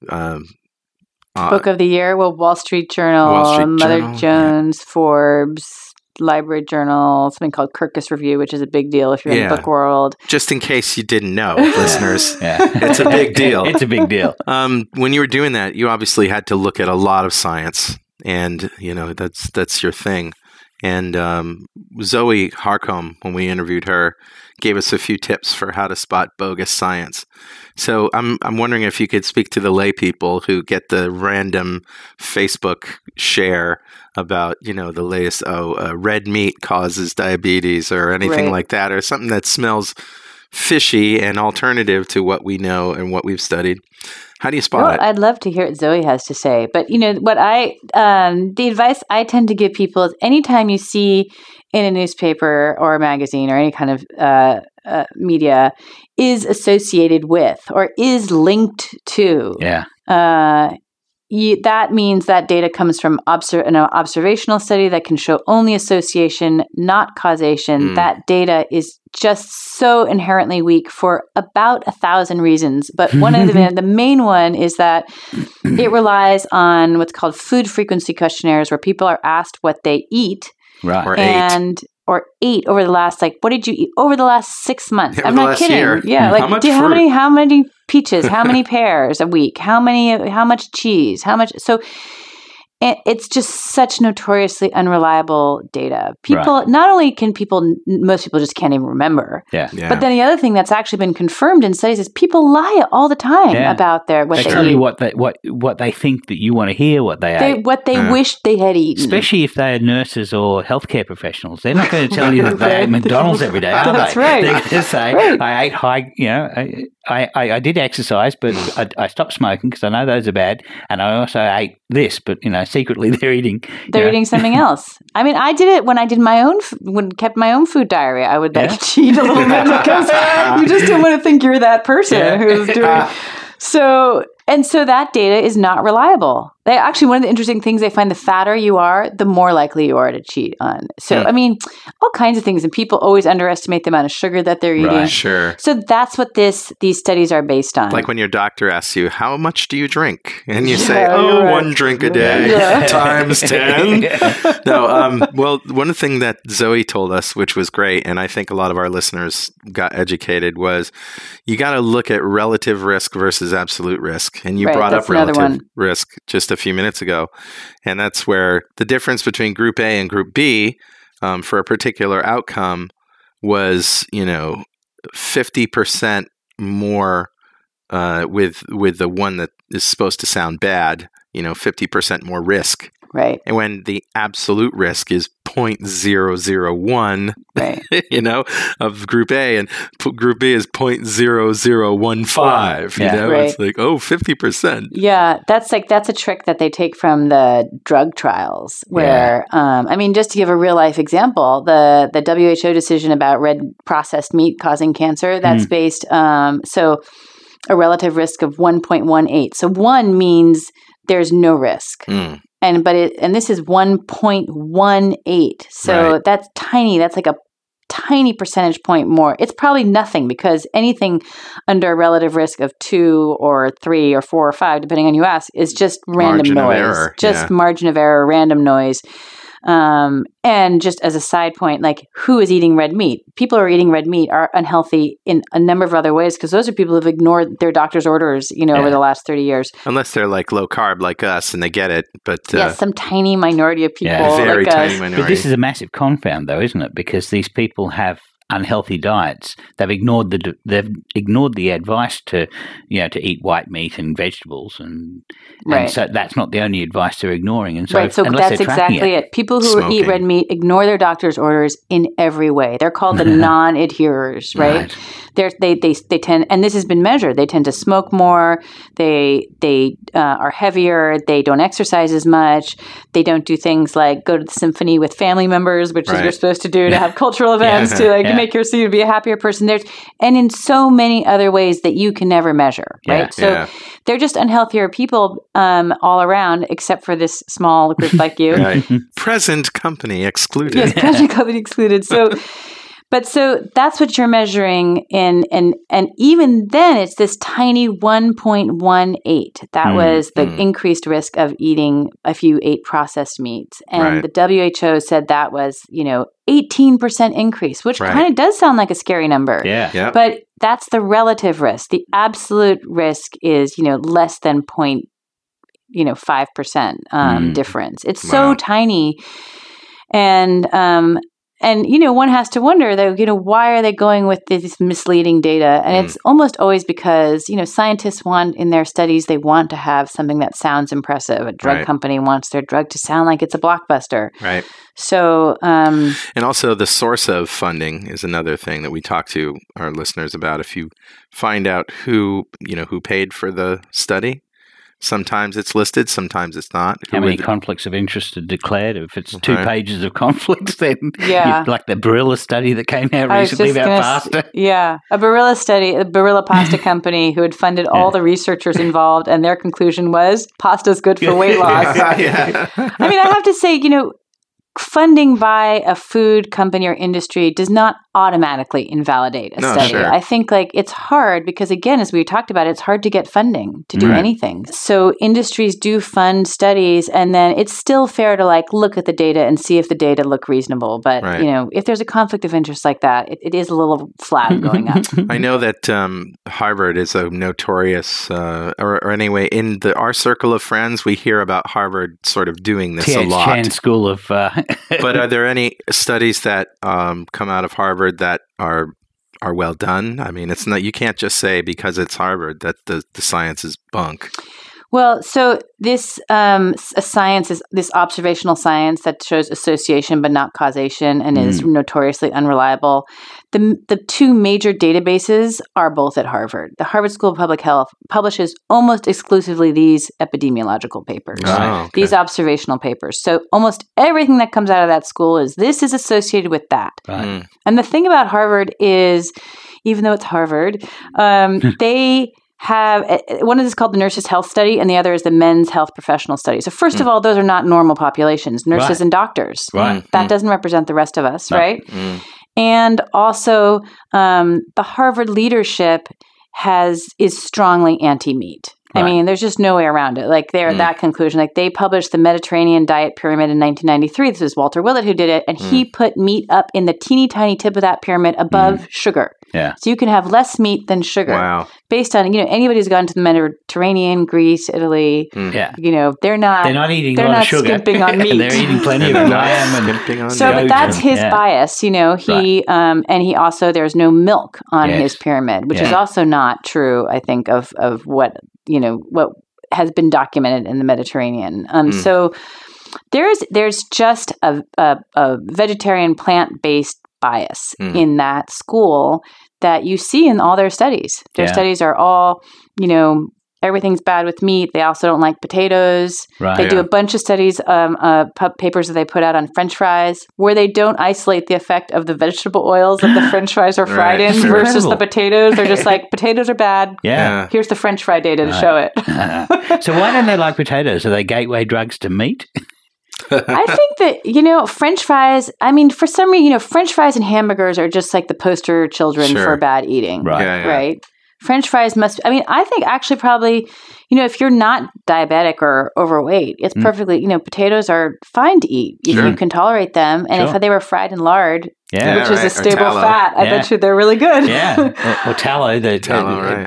Book of the Year. Well, Wall Street Journal, Mother Jones, Forbes, Library Journal, something called Kirkus Review, which is a big deal if you're in the book world. Just in case you didn't know, listeners, it's a big deal. It's a big deal. When you were doing that, you obviously had to look at a lot of science, and that's your thing. And Zoe Harcombe, when we interviewed her, gave us a few tips for how to spot bogus science. So I'm wondering if you could speak to the lay people who get the random Facebook share about, the latest, red meat causes diabetes or anything like that, or something that smells fishy and alternative to what we know and what we've studied. How do you spot it? I'd love to hear what Zoe has to say. But, the advice I tend to give people is anytime you see in a newspaper or a magazine or any kind of media is associated with or is linked to, that means that data comes from an observational study that can show only association, not causation. That data is just so inherently weak for about 1,000 reasons. But one of the main one is that it relies on what's called food frequency questionnaires, where people are asked what they eat. Right. Or ate over the last, what did you eat over the last 6 months? I'm not kidding. Year. Yeah. How many peaches? How many pears a week? How much cheese? How much? So it's just such notoriously unreliable data. Not only most people just can't even remember. Yeah. But then the other thing that's actually been confirmed in studies is people lie all the time about what they tell eat. you what they think that you want to hear what they ate. What they wished they had eaten. Especially if they are nurses or healthcare professionals. They're not going to tell you that they ate McDonald's every day, are That's they? right. They're going to say, I ate high, I did exercise, but I stopped smoking because I know those are bad. And I also ate this, but, secretly they're eating. Eating something else. I mean, I did it when I did kept my own food diary. I would cheat a little bit because you just don't want to think you're that person who's doing. So that data is not reliable. They actually, one of the interesting things they find, the fatter you are, the more likely you are to cheat on. So, I mean, all kinds of things. And people always underestimate the amount of sugar that they're eating. Right, sure. So that's what these studies are based on. Like when your doctor asks you, how much do you drink? And you say, right. 1 drink a day times 10. No, well, one thing that Zoe told us, which was great, and I think a lot of our listeners got educated, was you got to look at relative risk versus absolute risk. And you brought up relative risk just a few minutes ago. And that's where the difference between Group A and Group B for a particular outcome was, 50% more with the one that is supposed to sound bad, 50% more risk. Right. And when the absolute risk is 0.001, right. Of Group A, and Group B is 0.0015, right. It's like, 50%. Yeah, that's a trick that they take from the drug trials where, just to give a real life example, the WHO decision about red processed meat causing cancer, that's based, so a relative risk of 1.18. So 1 means there's no risk. And this is 1.18. So that's tiny. That's like a tiny percentage point more. It's probably nothing because anything under a relative risk of 2 or 3 or 4 or 5, depending on who you ask, is just random noise. Margin of error, random noise. And just as a side point, like who is eating red meat? People who are eating red meat are unhealthy in a number of other ways because those are people who have ignored their doctor's orders, over the last 30 years. Unless they're like low carb like us and they get it. But some tiny minority of people very like tiny us. minority. But this is a massive confound though, isn't it? Because these people have unhealthy diets. They've ignored the advice to eat white meat and vegetables, and so that's not the only advice they're ignoring. And so, so that's exactly it. People who eat red meat ignore their doctor's orders in every way. They're called the non-adherers, right? They tend, and this has been measured. They tend to smoke more. They are heavier. They don't exercise as much. They don't do things like go to the symphony with family members, which is what you're supposed to do to have cultural events to make you be a happier person. And in so many other ways that you can never measure, right? So they're just unhealthier people all around, except for this small group like you. Present company excluded. Yes, present company excluded. So that's what you're measuring in, and even then it's this tiny 1.18. That was the increased risk of eating if you ate processed meats. And the WHO said that was, 18% increase, which kind of does sound like a scary number. Yeah. But that's the relative risk. The absolute risk is, less than 5% difference. It's so tiny. And one has to wonder, though, why are they going with this misleading data? And it's almost always because, scientists want in their studies, they want to have something that sounds impressive. A drug company wants their drug to sound like it's a blockbuster. Right. So, and also the source of funding is another thing that we talk to our listeners about. If you find out who paid for the study, sometimes it's listed, sometimes it's not. How many conflicts of interest are declared? If it's 2 pages of conflicts, then like the Barilla study that came out recently about pasta. A Barilla study, a Barilla pasta company who had funded all the researchers involved, and their conclusion was pasta's good for weight loss. I mean, I have to say, funding by a food company or industry does not automatically invalidate a study. Sure. I think it's hard because, again, as we talked about, it's hard to get funding to do anything. So industries do fund studies, and then it's still fair to look at the data and see if the data look reasonable. But, if there's a conflict of interest like that, it is a little flat going up. I know that Harvard is a notorious, or anyway, in our circle of friends, we hear about Harvard sort of doing this a lot. Chan School of... But are there any studies that come out of Harvard that are well done? I mean, it's not, you can't just say because it's Harvard that the science is bunk. Well, so this science is this observational science that shows association but not causation and is notoriously unreliable. The 2 major databases are both at Harvard. The Harvard School of Public Health publishes almost exclusively these epidemiological papers, these observational papers. So almost everything that comes out of that school is associated with that. And the thing about Harvard is, even though it's Harvard, they have one is called the Nurses' Health Study, and the other is the Men's Health Professional Study. So first of all, those are not normal populations, nurses and doctors. Right. That doesn't represent the rest of us, right? And also, the Harvard leadership is strongly anti-meat. I mean, there's just no way around it. Like they're at that conclusion. Like they published the Mediterranean Diet Pyramid in 1993. This is Walter Willett who did it. And he put meat up in the teeny tiny tip of that pyramid above sugar. Yeah. So you can have less meat than sugar. Wow. Based on, anybody who's gone to the Mediterranean, Greece, Italy, they're not eating a lot of sugar. Skimping on meat. They're eating plenty of lamb and but that's his bias, He and he also there's no milk on his pyramid, which is also not true, I think, of what what has been documented in the Mediterranean. So there's just a vegetarian plant-based bias in that school that you see in all their studies. Their studies are all, everything's bad with meat. They also don't like potatoes. Right. They do a bunch of studies, papers that they put out on French fries, where they don't isolate the effect of the vegetable oils that the French fries are fried in versus the potatoes. They're just like, potatoes are bad. Yeah. Here's the French fry data to show it. So why don't they like potatoes? Are they gateway drugs to meat? I think that, French fries, for some reason, French fries and hamburgers are just like the poster children for bad eating. Right. Right. French fries I think actually probably, if you're not diabetic or overweight, it's perfectly, potatoes are fine to eat if you can tolerate them. And if they were fried in lard, which is a stable fat, I bet you they're really good. Yeah. Or tallow,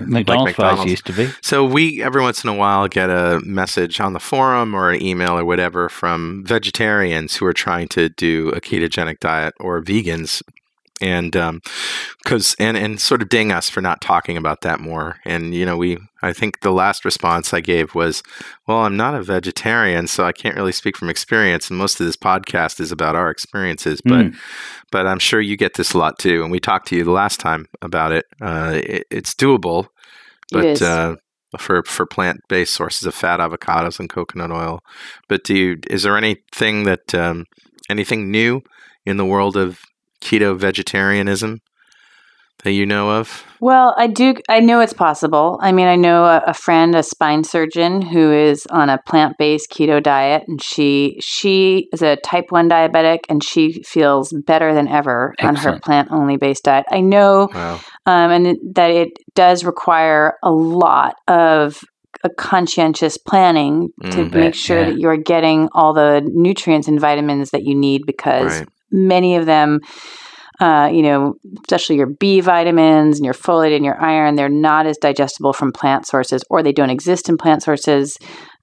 McDonald's fries used to be. So we, every once in a while, get a message on the forum or an email or whatever from vegetarians who are trying to do a ketogenic diet or vegans. And and sort of ding us for not talking about that more. And I think the last response I gave was, well, I'm not a vegetarian, so I can't really speak from experience. And most of this podcast is about our experiences, but I'm sure you get this a lot too. And we talked to you the last time about it. It's doable, but it is. For plant-based sources of fat, avocados and coconut oil. But is there anything that anything new in the world of keto vegetarianism that you know of? Well, I know it's possible. I know a friend, a spine surgeon, who is on a plant-based keto diet, and she is a type 1 diabetic, and she feels better than ever on her plant-only based diet. I know and that it does require a lot of a conscientious planning to make sure that you're getting all the nutrients and vitamins that you need, because many of them, especially your B vitamins and your folate and your iron, they're not as digestible from plant sources, or they don't exist in plant sources.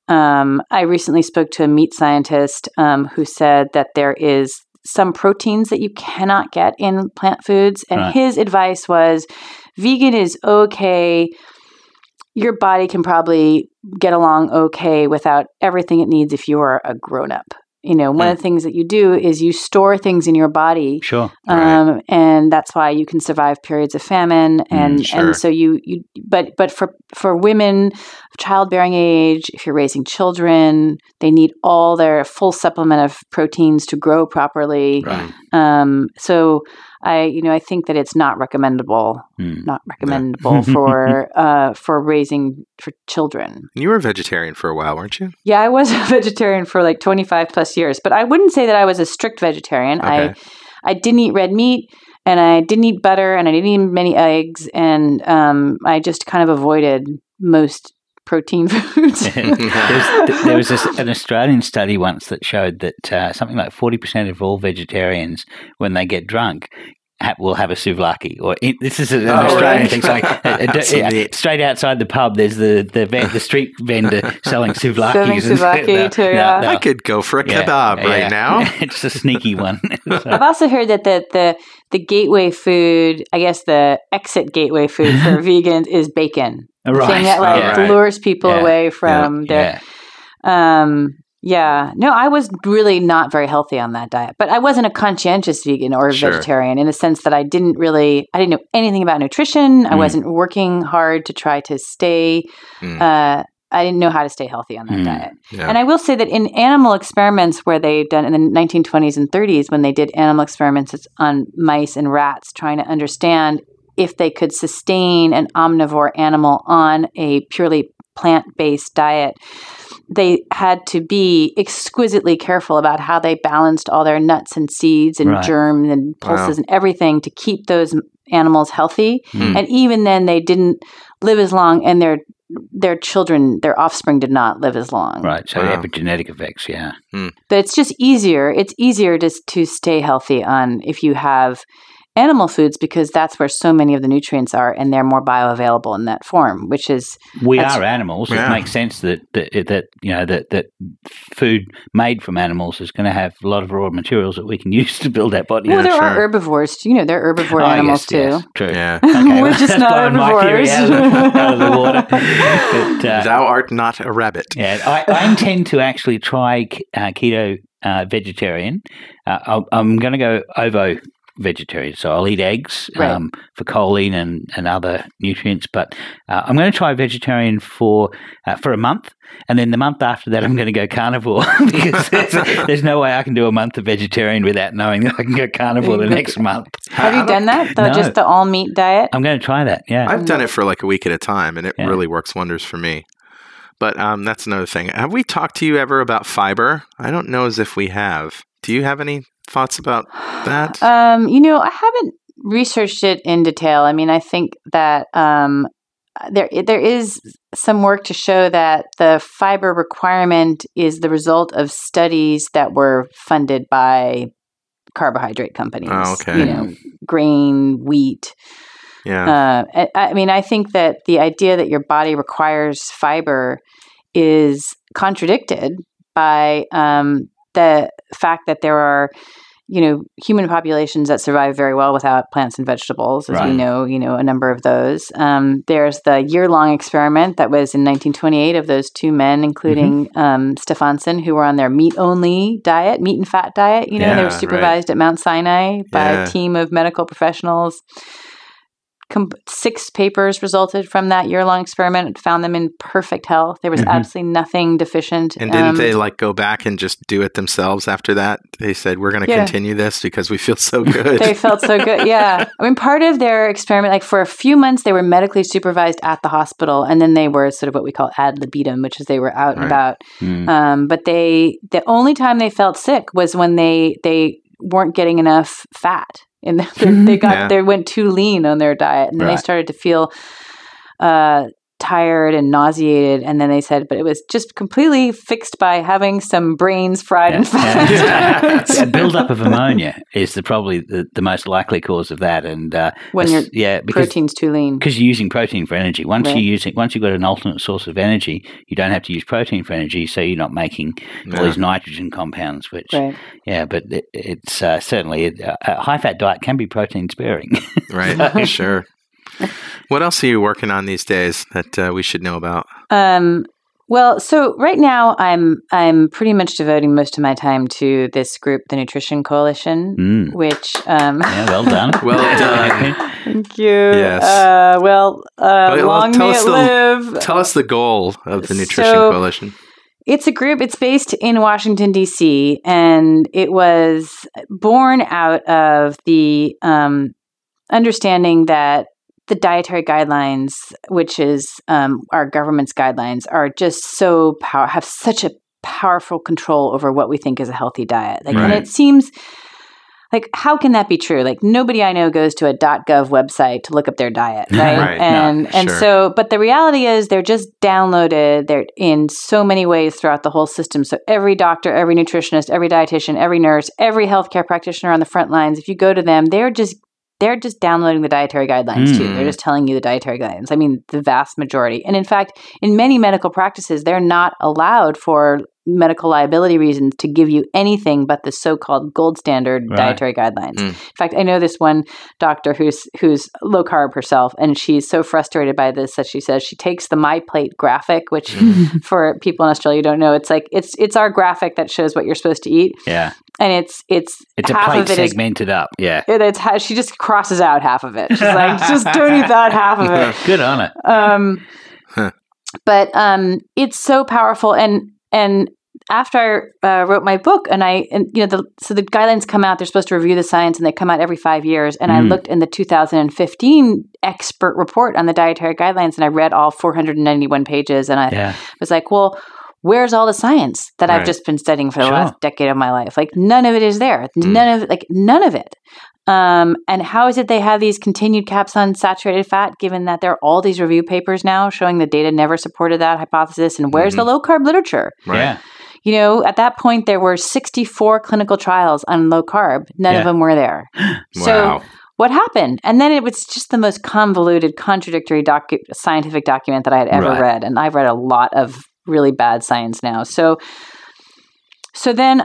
I recently spoke to a meat scientist who said that there is some proteins that you cannot get in plant foods. And his advice was, vegan is okay. Your body can probably get along okay without everything it needs if you are a grown-up. One of the things that you do is you store things in your body. Sure. And that's why you can survive periods of famine. And so but for women of childbearing age, if you're raising children, they need all their full supplement of proteins to grow properly. Right. So I think that it's not recommendable for raising for children. You were a vegetarian for a while, weren't you? Yeah, I was a vegetarian for like 25 plus years, but I wouldn't say that I was a strict vegetarian. Okay. I didn't eat red meat, and I didn't eat butter, and I didn't eat many eggs, and I just kind of avoided most protein foods. There was an Australian study once that showed that something like 40% of all vegetarians, when they get drunk, will have a souvlaki. This is an Australian thing. So straight outside the pub, there's the street vendor selling souvlakis. Souvlaki too, yeah. I could go for a kebab right now. It's a sneaky one. I've also heard that the gateway food, I guess the exit gateway food for vegans is bacon. Right. The thing that lures people away from their... No, I was really not very healthy on that diet, but I wasn't a conscientious vegan or vegetarian in the sense that I didn't know anything about nutrition. I wasn't working hard to try to stay, I didn't know how to stay healthy on that diet. Yeah. And I will say that in animal experiments where they've done in the 1920s and 30s, when they did animal experiments on mice and rats, trying to understand if they could sustain an omnivore animal on a purely plant-based diet, they had to be exquisitely careful about how they balanced all their nuts and seeds and germs and pulses and everything to keep those animals healthy. And even then, they didn't live as long, and their children, their offspring, did not live as long. Right. So epigenetic effects, But it's just easier. It's easier to stay healthy on if you have animal foods, because that's where so many of the nutrients are, and they're more bioavailable in that form. Which is we are animals. It makes sense that food made from animals is going to have a lot of raw materials that we can use to build our body. Well, there are herbivores. They're herbivore animals too. Yes, true. Yeah. Okay, we're just not herbivores. Out of the water. But, thou art not a rabbit. Yeah, I intend to actually try keto vegetarian. I'm going to go ovo vegetarian, so I'll eat eggs for choline and other nutrients, but I'm going to try vegetarian for a month, and then the month after that I'm going to go carnivore because there's no way I can do a month of vegetarian without knowing that I can go carnivore the next month. Have you done that? No. Just the all meat diet? I'm going to try that, yeah. I've done it for like a week at a time, and it really works wonders for me. But that's another thing. Have we talked to you ever about fiber? I don't know as if we have. Do you have any thoughts about that? I haven't researched it in detail. I mean, I think that there is some work to show that the fiber requirement is the result of studies that were funded by carbohydrate companies. Oh, okay. Grain, wheat. Yeah. I think that the idea that your body requires fiber is contradicted by the fact that there are, human populations that survive very well without plants and vegetables, as we know, a number of those. There's the year-long experiment that was in 1928 of those two men, including Stefansson, who were on their meat-only diet, meat and fat diet. They were supervised at Mount Sinai by a team of medical professionals. 6 papers resulted from that year-long experiment. Found them in perfect health. There was absolutely nothing deficient. And didn't they go back and just do it themselves after that? They said, we're going to continue this because we feel so good. They felt so good, yeah. Part of their experiment, for a few months, they were medically supervised at the hospital, and then they were sort of what we call ad libitum, which is they were out and about. But the only time they felt sick was when they weren't getting enough fat. And they went too lean on their diet, and then they started to feel tired and nauseated. And then they said, but it was just completely fixed by having some brains fried in fat. A buildup of ammonia is probably the most likely cause of that. And when your protein's too lean, because you're using protein for energy. Once you've got an alternate source of energy, you don't have to use protein for energy, so you're not making all these nitrogen compounds. Which, but it's certainly a high-fat diet can be protein sparing. Right, sure. What else are you working on these days that we should know about? Well, so right now I'm pretty much devoting most of my time to this group, the Nutrition Coalition, which well done. Well done. Thank you. Yes. Long may it live. Tell us the goal of the Nutrition Coalition. It's a group. It's based in Washington, D.C., and it was born out of the understanding that the dietary guidelines, which is our government's guidelines, are just have such a powerful control over what we think is a healthy diet. And it seems like, how can that be true? Nobody I know goes to a .gov website to look up their diet, right? But the reality is they're just downloaded. They're in so many ways throughout the whole system. So every doctor, every nutritionist, every dietitian, every nurse, every healthcare practitioner on the front lines, if you go to them, they're just downloading the dietary guidelines too. They're just telling you the dietary guidelines. The vast majority. And in fact, in many medical practices, they're not allowed for medical liability reasons to give you anything but the so-called gold standard dietary guidelines. In fact, I know this one doctor who's low carb herself, and she's so frustrated by this that she says she takes the My Plate graphic, which for people in Australia who don't know, it's our graphic that shows what you're supposed to eat. Yeah. And it's a plate segmented up. Yeah. She just crosses out half of it. She's like, just don't eat that half of it. Good on it. But it's so powerful, and after I wrote my book, so the guidelines come out. They're supposed to review the science, and they come out every 5 years. And I looked in the 2015 expert report on the dietary guidelines, and I read all 491 pages, and I was like, well, where's all the science that I've just been studying for the last decade of my life? Like, none of it is there. None of it. And how is it they have these continued caps on saturated fat, given that there are all these review papers now showing the data never supported that hypothesis? And where's the low carb literature? Right. Yeah. At that point, there were 64 clinical trials on low carb. None of them were there. So what happened? And then it was just the most convoluted, contradictory scientific document that I had ever read. And I've read a lot of really bad science now. So then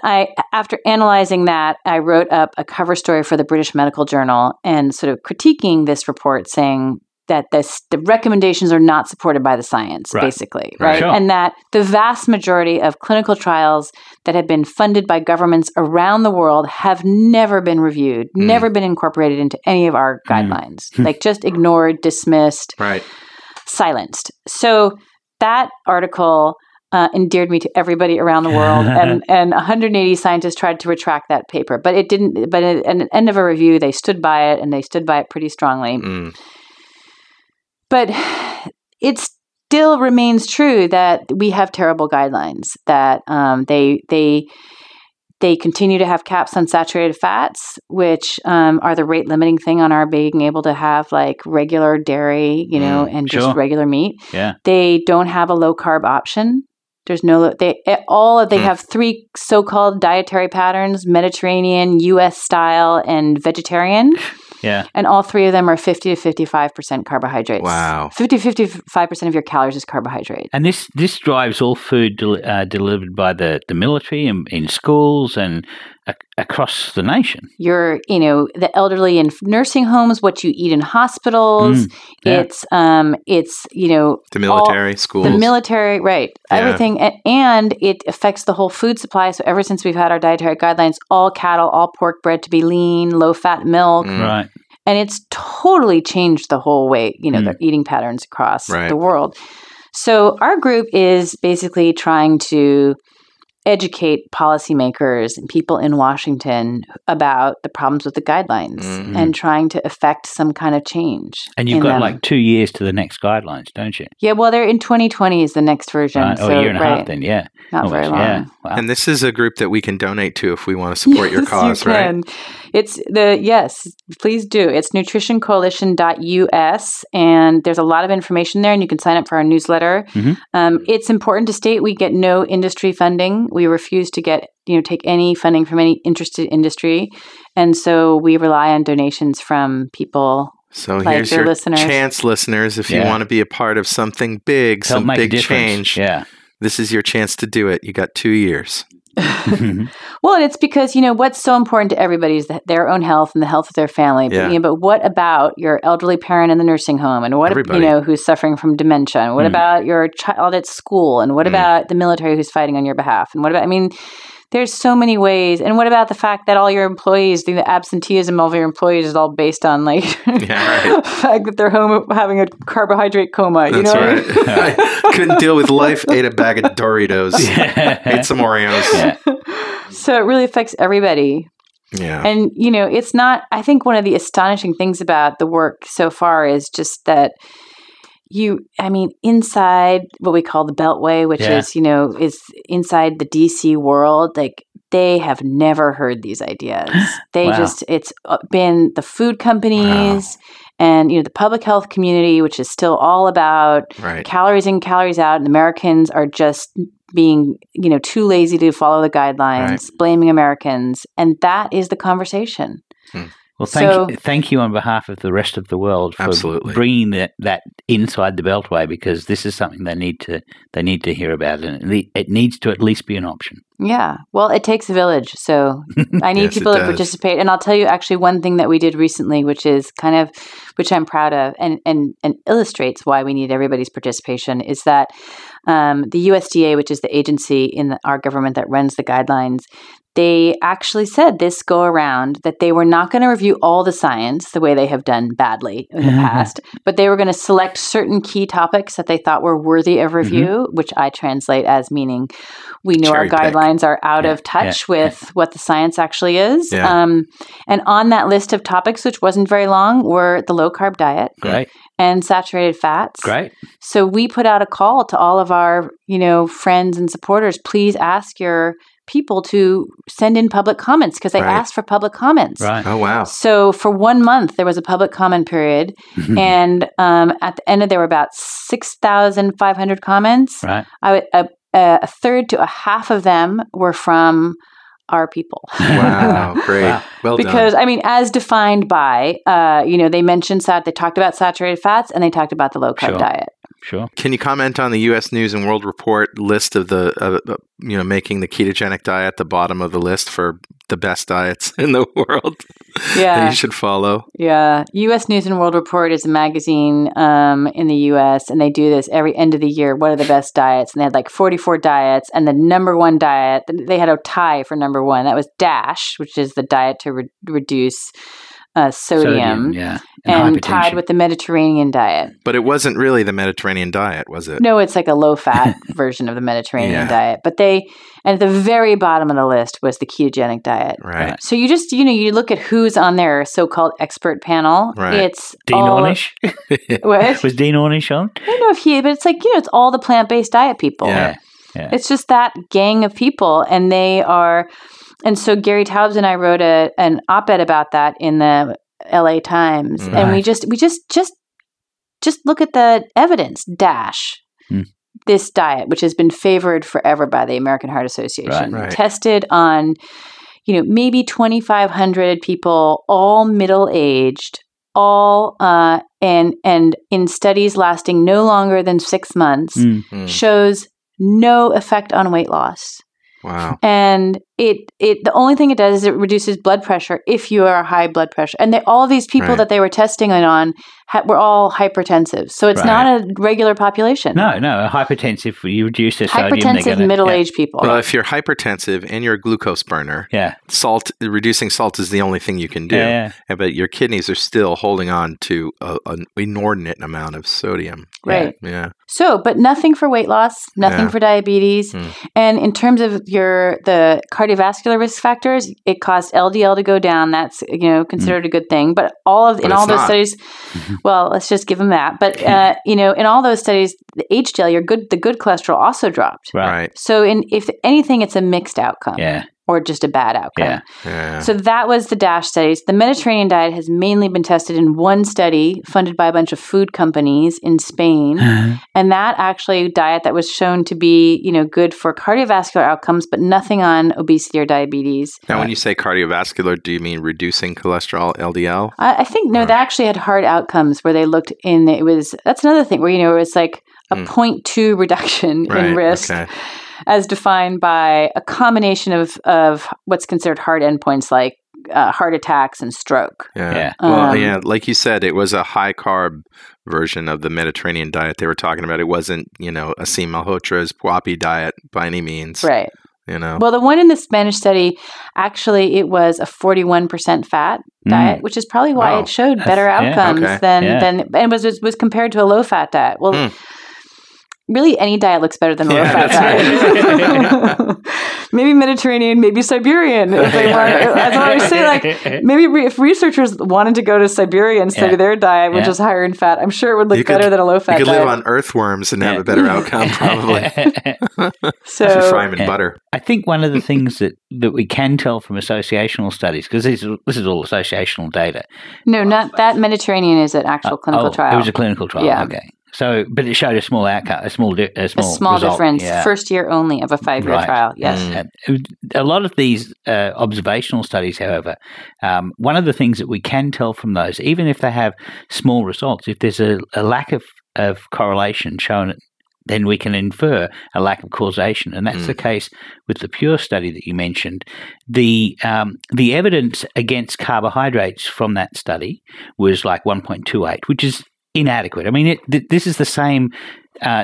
after analyzing that, I wrote up a cover story for the British Medical Journal and sort of critiquing this report, saying that the recommendations are not supported by the science, basically, right? Sure. And that the vast majority of clinical trials that have been funded by governments around the world have never been reviewed, never been incorporated into any of our guidelines, like just ignored, dismissed, silenced. So that article endeared me to everybody around the world, and 180 scientists tried to retract that paper, but it didn't. But at the end of a review, they stood by it, and they stood by it pretty strongly. But it still remains true that we have terrible guidelines. That they continue to have caps on saturated fats, which are the rate limiting thing on our being able to have like regular dairy, and just regular meat. Yeah, they don't have a low carb option. There's no, they have 3 so-called dietary patterns: Mediterranean, U.S. style, and vegetarian. Yeah. And all 3 of them are 50 to 55% carbohydrates. Wow. 50 to 55% of your calories is carbohydrate. And this drives all food delivered by the military in schools and across the nation. The elderly in nursing homes, what you eat in hospitals. It's the military, schools. The military, right. Yeah. Everything. And it affects the whole food supply. So ever since we've had our dietary guidelines, all cattle, all pork bred to be lean, low-fat milk. Right. And it's totally changed the whole way, the eating patterns across the world. So our group is basically trying to educate policymakers and people in Washington about the problems with the guidelines and trying to affect some kind of change. And you've got like 2 years to the next guidelines, don't you? Yeah, well, they're in 2020 is the next version. Right. So, a year and a half then, yeah. Not very long. Yeah. Wow. And this is a group that we can donate to if we want to support your cause, you right? Can. Yes, please do. It's nutritioncoalition.us, and there's a lot of information there, and you can sign up for our newsletter. It's important to state we get no industry funding. We refuse to take any funding from any interested industry, and so we rely on donations from people. So like here's your listeners. chance, listeners, if you want to be a part of something big, Help some big change. Yeah. This is your chance to do it. You got 2 years. Well, and it's because, what's so important to everybody is their own health and the health of their family. Yeah. But what about your elderly parent in the nursing home? And what, who's suffering from dementia? And what about your child at school? And what about the military who's fighting on your behalf? And what about, there's so many ways. And what about the fact that all your employees, the absenteeism of your employees is all based on the fact that they're home having a carbohydrate coma. That's right. I couldn't deal with life, ate a bag of Doritos, ate some Oreos. Yeah. So it really affects everybody. Yeah. And, it's not, I think one of the astonishing things about the work so far is just that inside what we call the Beltway, which is inside the DC world, like they have never heard these ideas. It's been the food companies and, the public health community, which is still all about calories in, calories out. And Americans are just being, too lazy to follow the guidelines, blaming Americans. And that is the conversation. Well, thank you on behalf of the rest of the world for bringing that inside the Beltway, because this is something they need to hear about, and it needs to at least be an option. Yeah. Well, it takes a village, so I need people to participate. And I'll tell you actually one thing that we did recently, which I'm proud of and illustrates why we need everybody's participation, is that the USDA, which is the agency in our government that runs the guidelines, they actually said this go around that they were not going to review all the science the way they have done badly in the past, but they were going to select certain key topics that they thought were worthy of review, which I translate as meaning we know our guidelines are out of touch with what the science actually is. Yeah. And on that list of topics, which wasn't very long, were the low-carb diet. Great. And saturated fats. Great. So we put out a call to all of our, friends and supporters, please ask your people to send in public comments because they asked for public comments. Right. Oh, wow. So for 1 month, there was a public comment period. And at the end of there were about 6,500 comments. Right. A third to a half of them were from our people. Wow, great. Wow. Well because, done. as defined by, they mentioned they talked about saturated fats and they talked about the low-carb diet. Sure. Can you comment on the U.S. News and World Report list of making the ketogenic diet the bottom of the list for the best diets in the world that you should follow? Yeah. U.S. News and World Report is a magazine in the U.S., and they do this every end of the year. What are the best diets? And they had 44 diets, and the number one diet, they had a tie for number one. That was DASH, which is the diet to reduce sodium and tied with the Mediterranean diet. But it wasn't really the Mediterranean diet, was it? No, it's like a low-fat version of the Mediterranean diet. But and at the very bottom of the list was the ketogenic diet. Right. So you just, you look at who's on their so-called expert panel. Right. It's Dean Ornish? What? Was Dean Ornish on? I don't know if but it's it's all the plant-based diet people. Yeah. It's just that gang of people, and they are... And so Gary Taubes and I wrote an op-ed about that in the LA Times, and we just look at the evidence. DASH, this diet, which has been favored forever by the American Heart Association, tested on, maybe 2,500 people, all middle-aged, all and in studies lasting no longer than 6 months, shows no effect on weight loss. Wow. And the only thing it does is it reduces blood pressure if you are high blood pressure. And all of these people that they were testing it on were all hypertensive. So it's not a regular population. No, hypertensive, you reduce the sodium. Hypertensive middle-aged people. Well, if you're hypertensive and you're a glucose burner, reducing salt is the only thing you can do. Yeah. But your kidneys are still holding on to an inordinate amount of sodium. Right. Yeah. So, but nothing for weight loss, nothing for diabetes. And in terms of the cardiovascular risk factors, it caused LDL to go down. That's, considered a good thing. But in all those studies, well, let's just give them that. But, in all those studies, the HDL, the good cholesterol also dropped. Right. So if anything, it's a mixed outcome. Yeah. Or just a bad outcome. Yeah. So that was the DASH studies. The Mediterranean diet has mainly been tested in one study funded by a bunch of food companies in Spain. And that diet that was shown to be, good for cardiovascular outcomes, but nothing on obesity or diabetes. Now, when you say cardiovascular, do you mean reducing cholesterol, LDL? I think, no, they actually had hard outcomes where they looked that's another thing where, it was like a 0.2 reduction in risk. Okay. As defined by a combination of what's considered hard endpoints like heart attacks and stroke. Yeah. Well, like you said, it was a high carb version of the Mediterranean diet they were talking about. It wasn't, Asim Malhotra's Puapi diet by any means. Right. Well, the one in the Spanish study, actually, it was a 41% fat diet, which is probably why it showed better outcomes than and was compared to a low fat diet. Well. Really, any diet looks better than a low-fat diet. Maybe Mediterranean, maybe Siberian. If they want, as I always say, maybe if researchers wanted to go to Siberia and study their diet, which is higher in fat, I'm sure it would look better than a low-fat diet. You could live on earthworms and have a better outcome, probably. So if you fry them in butter. I think one of the things that we can tell from associational studies, because this is all associational data. No, not that Mediterranean is an actual clinical trial. It was a clinical trial. Yeah. Okay. So, but it showed a small outcome, a small result. difference. Yeah. First year only of a 5-year trial. Yes. A lot of these observational studies, however, one of the things that we can tell from those, even if they have small results, if there's a lack of correlation shown, then we can infer a lack of causation, and that's the case with the Pure study that you mentioned. The evidence against carbohydrates from that study was like 1.28, which is inadequate. I mean, this is the same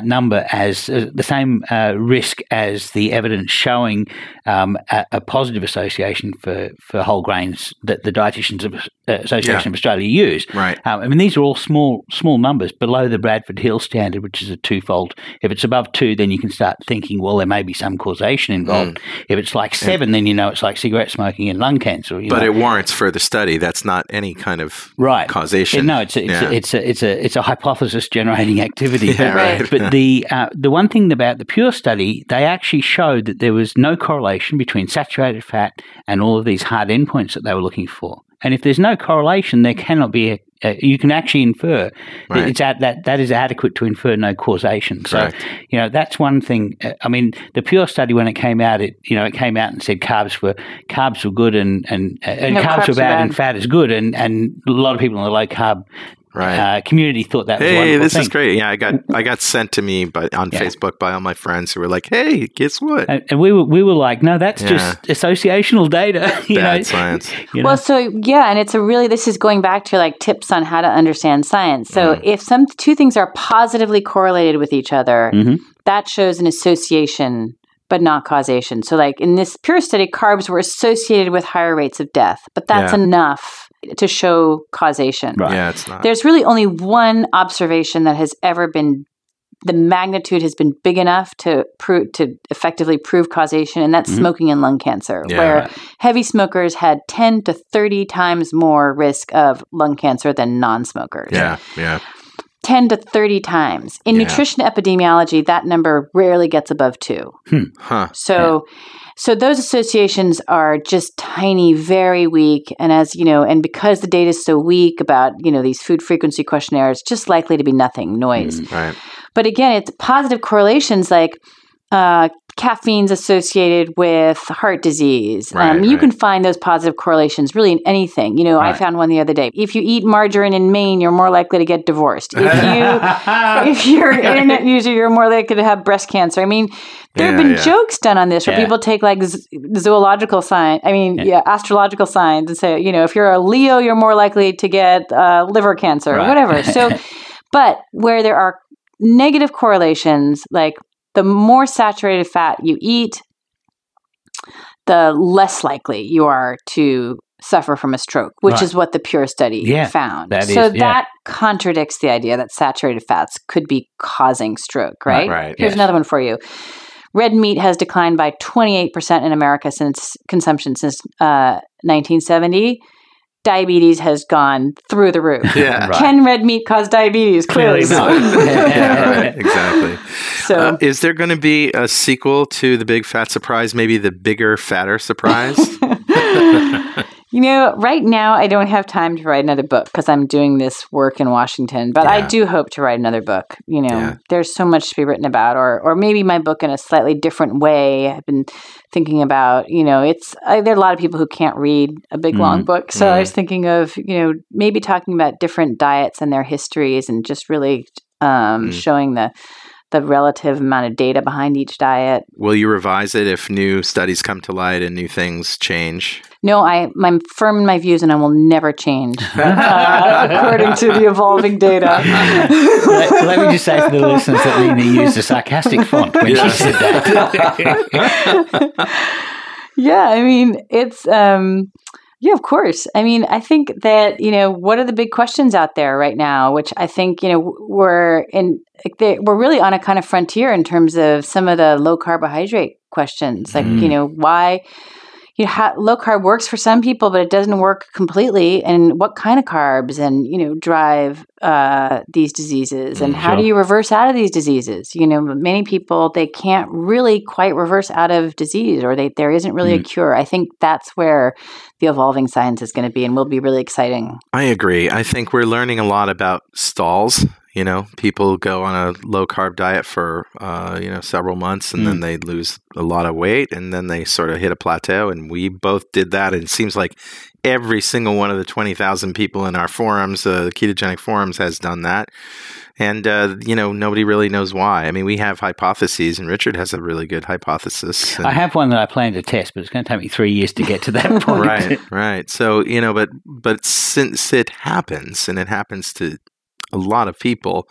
number as the same risk as the evidence showing a positive association for whole grains that the Dietitians Association of Australia use. Right. I mean, these are all small numbers below the Bradford Hill standard, which is a twofold. If it's above 2, then you can start thinking, well, there may be some causation involved. If it's like 7, then you know it's like cigarette smoking and lung cancer. But it warrants further study. That's not any kind of causation. No, it's a hypothesis generating activity. Right. But the one thing about the Pure study, they actually showed that there was no correlation between saturated fat and all of these hard endpoints that they were looking for. And if there's no correlation, there cannot be you can actually infer that is adequate to infer no causation. So, that's one thing. I mean, the Pure study, when it came out, it came out and said carbs were good and carbs were bad and fat is good. And a lot of people in the low carb community thought that was a wonderful this thing. is great. Yeah, I got sent to me on Facebook by all my friends who were like, "Hey, guess what?" And we were like, "No, that's just associational data." Bad science. Well, and it's this is going back to like tips on how to understand science. So if two things are positively correlated with each other, that shows an association, but not causation. So like in this Pure study, carbs were associated with higher rates of death, but that's enough to show causation. Right. Yeah, it's not. There's really only one observation that has ever been, the magnitude has been big enough to effectively prove causation, and that's smoking and lung cancer, where heavy smokers had 10 to 30 times more risk of lung cancer than non-smokers. Yeah. 10 to 30 times. In nutrition epidemiology, that number rarely gets above 2. So those associations are just tiny, very weak. And and because the data is so weak about, these food frequency questionnaires, just likely to be nothing, noise. Right. But again, it's positive correlations like caffeine's associated with heart disease. You can find those positive correlations really in anything. I found one the other day. If you eat margarine in Maine, you're more likely to get divorced. If you're an internet user, you're more likely to have breast cancer. I mean, there have been jokes done on this where people take like astrological signs and say, if you're a Leo, you're more likely to get liver cancer or whatever. So, but where there are negative correlations, like the more saturated fat you eat, the less likely you are to suffer from a stroke, which is what the Pure study found. That contradicts the idea that saturated fats could be causing stroke, right? Here's another one for you. Red meat has declined by 28% in America consumption since 1970. Diabetes has gone through the roof. Can red meat cause diabetes? Clearly not. Exactly. So, is there going to be a sequel to The Big Fat Surprise? Maybe The Bigger, Fatter Surprise? Right now I don't have time to write another book because I'm doing this work in Washington, but I do hope to write another book. There's so much to be written about, or maybe my book in a slightly different way. I've been thinking about, there are a lot of people who can't read a big, long book. So I was thinking of, maybe talking about different diets and their histories and just really showing the relative amount of data behind each diet. Will you revise it if new studies come to light and new things change? No, I'm firm in my views, and I will never change according to the evolving data. Let me just say for the listeners that Nina used a sarcastic font when she said that. I mean, it's... of course. I mean, I think that, what are the big questions out there right now, which I think, we're really on a kind of frontier in terms of some of the low carbohydrate questions. Like, why... low carb works for some people, but it doesn't work completely. And what kind of carbs drive these diseases, and how do you reverse out of these diseases? Many people, they can't really quite reverse out of disease, or there isn't really a cure. I think that's where the evolving science is going to be, and will be really exciting. I agree. I think we're learning a lot about stalls. People go on a low carb diet for, several months, and then they lose a lot of weight, and then they sort of hit a plateau. And we both did that. And it seems like every single one of the 20,000 people in our forums, the ketogenic forums, has done that. And, nobody really knows why. I mean, we have hypotheses, and Richard has a really good hypothesis. I have one that I plan to test, but it's going to take me 3 years to get to that point. Right. So, but since it happens, and it happens to a lot of people,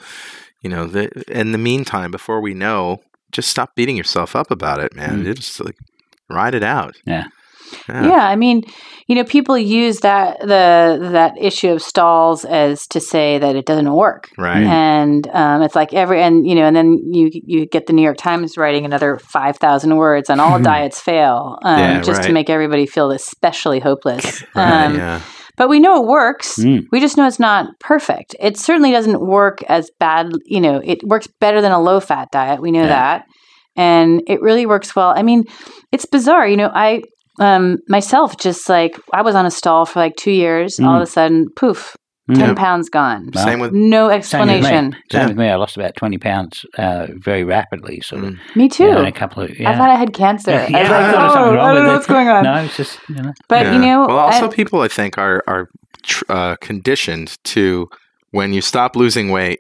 in the meantime, before we know, just stop beating yourself up about it, man. Just like ride it out. Yeah. Yeah, I mean, people use that issue of stalls as to say that it doesn't work, right? And it's like and then you get the New York Times writing another 5,000 words on all diets fail, just to make everybody feel especially hopeless. But we know it works. We just know it's not perfect. It certainly doesn't work as bad. It works better than a low-fat diet. We know that, and it really works well. I mean, it's bizarre. I. Myself, just like I was on a stall for like 2 years, all of a sudden, poof, 10 pounds gone. Well, same with no explanation. Same with me. I lost about 20 pounds very rapidly, sort of. Me too. In a couple of, I thought I had cancer. I was like, I don't know what's going on. No, it's just, But, well, also people, I think, are conditioned to, when you stop losing weight,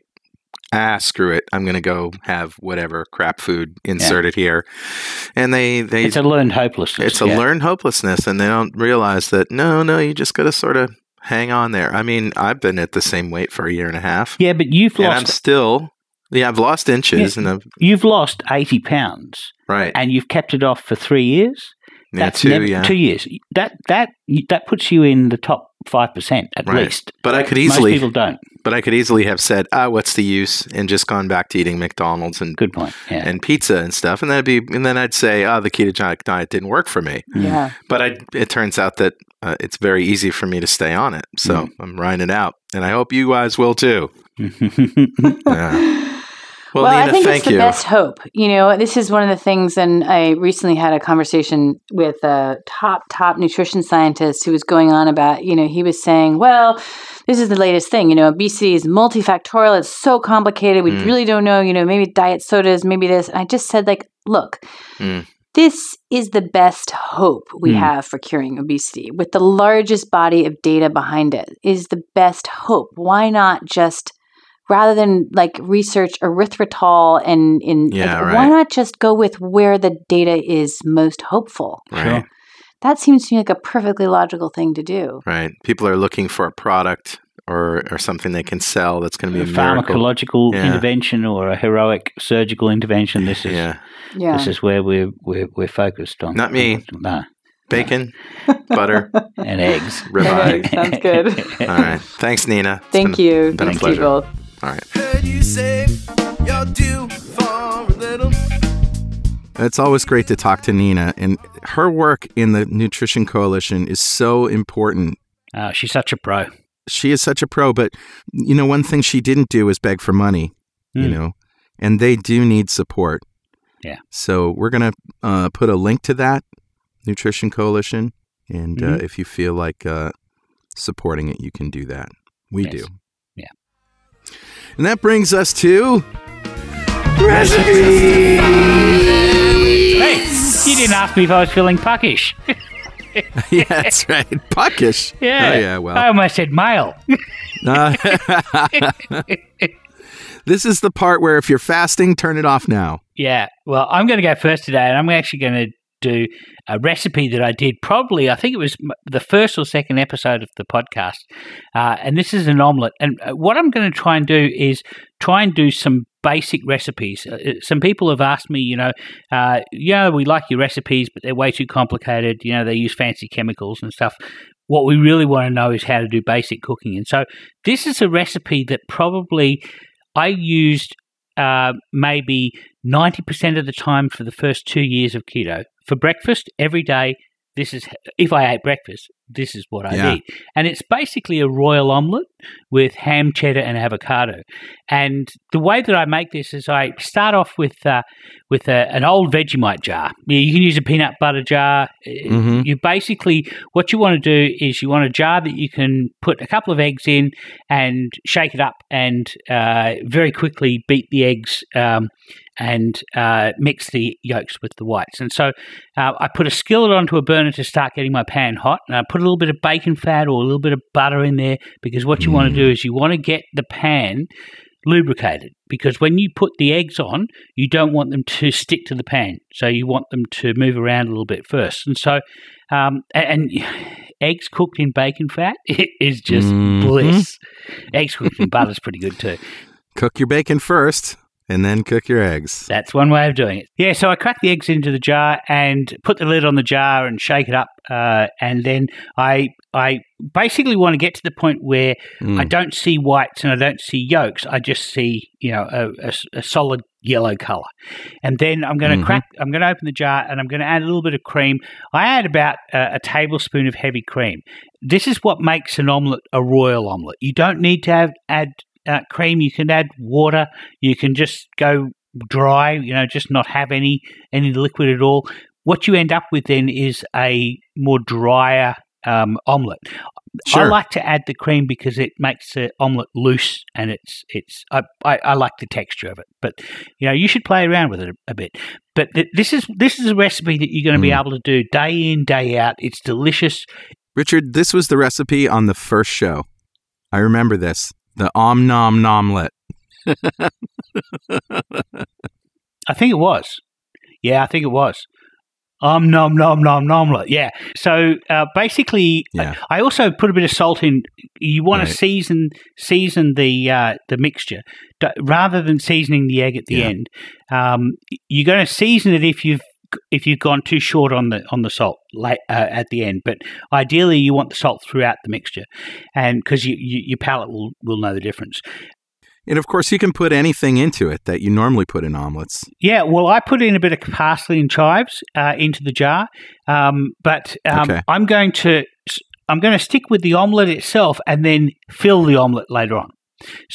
screw it, I'm going to go have whatever crap food inserted here. And they it's a learned hopelessness. It's a learned hopelessness, and they don't realize that, no, you just got to sort of hang on there. I mean, I've been at the same weight for a year and a half. Yeah, but you've lost... And I'm still... Yeah, I've lost inches. Yeah, you've lost 80 pounds. Right. And you've kept it off for 3 years. That's 2 years. That puts you in the top 5% at least. But I could easily... Most people don't. But I could easily have said, what's the use? And just gone back to eating McDonald's and good point. Yeah. And pizza and stuff. And then I'd say, the ketogenic diet didn't work for me. Yeah. But it turns out that it's very easy for me to stay on it. So I'm riding it out. And I hope you guys will too. Well, Nina, I think thank it's the best hope. This is one of the things, and I recently had a conversation with a top nutrition scientist who was going on about, he was saying, well, this is the latest thing, obesity is multifactorial. It's so complicated. We really don't know, maybe diet sodas, maybe this. And I just said, look, this is the best hope we have for curing obesity. With the largest body of data behind it is the best hope. Why not just... rather than research erythritol why not just go with where the data is most hopeful? Right. Sure. That seems to me like a perfectly logical thing to do. Right. People are looking for a product or something they can sell that's going to be a pharmacological intervention or a heroic surgical intervention. This is this is where we're focused on. Not me. No. Bacon, butter, and eggs. Ribeye. Sounds good. All right. Thanks, Nina. Thank you. Been a Thank pleasure. you both. All right. Heard you say you're due for a little. It's always great to talk to Nina, and her work in the Nutrition Coalition is so important. She's such a pro. She is such a pro, but one thing she didn't do is beg for money, and they do need support. Yeah. So we're going to put a link to that Nutrition Coalition, and if you feel like supporting it, you can do that. We do. Yeah. And that brings us to recipes. Hey, you didn't ask me if I was feeling puckish. Yeah, that's right. Puckish. Yeah. Oh, yeah, well. I almost said male. This is the part where if you're fasting, turn it off now. Yeah. Well, I'm going to go first today, and I'm actually going to do a recipe that I did probably, I think it was the first or second episode of the podcast. And this is an omelette. And what I'm going to try and do is try and do some basic recipes. Some people have asked me, we like your recipes, but they're way too complicated. They use fancy chemicals and stuff. What we really want to know is how to do basic cooking. And so this is a recipe that probably I used maybe 90% of the time for the first 2 years of keto. For breakfast, every day, if I ate breakfast, this is what I'd eat. And it's basically a royal omelette with ham, cheddar, and avocado. And the way that I make this is I start off with an old Vegemite jar. You can use a peanut butter jar. You basically, what you want to do is you want a jar that you can put a couple of eggs in and shake it up and very quickly beat the eggs and mix the yolks with the whites. And so I put a skillet onto a burner to start getting my pan hot, and I put a little bit of bacon fat or a little bit of butter in there, because what you want to do is you want to get the pan lubricated, because when you put the eggs on, you don't want them to stick to the pan. So you want them to move around a little bit first. And so, and eggs cooked in bacon fat is just bliss. Eggs cooked in butter is pretty good too. Cook your bacon first and then cook your eggs. That's one way of doing it. Yeah, so I crack the eggs into the jar and put the lid on the jar and shake it up. And then I basically want to get to the point where I don't see whites and I don't see yolks. I just see, a solid yellow color. And then I'm going to I'm going to open the jar and I'm going to add a little bit of cream. I add about a tablespoon of heavy cream. This is what makes an omelette a royal omelette. You don't need to add cream. You can add water. You can just go dry, just not have any liquid at all. What you end up with then is a more drier omelette. Sure. I like to add the cream because it makes the omelette loose, and I like the texture of it. But you should play around with it a bit. But this is a recipe that you're going to be able to do day in, day out. It's delicious. Richard, this was the recipe on the first show. I remember this. The nom nomlet. I think it was. Yeah, I think it was. Nom nom nomlet. Yeah. So basically, I also put a bit of salt in. You want to season the mixture rather than seasoning the egg at the end. You're going to season it if you've gone too short on the salt at the end, but ideally you want the salt throughout the mixture, and because your palate will know the difference. And of course, you can put anything into it that you normally put in omelets. Yeah, well, I put in a bit of parsley and chives into the jar, but I'm going to stick with the omelette itself and then fill the omelette later on.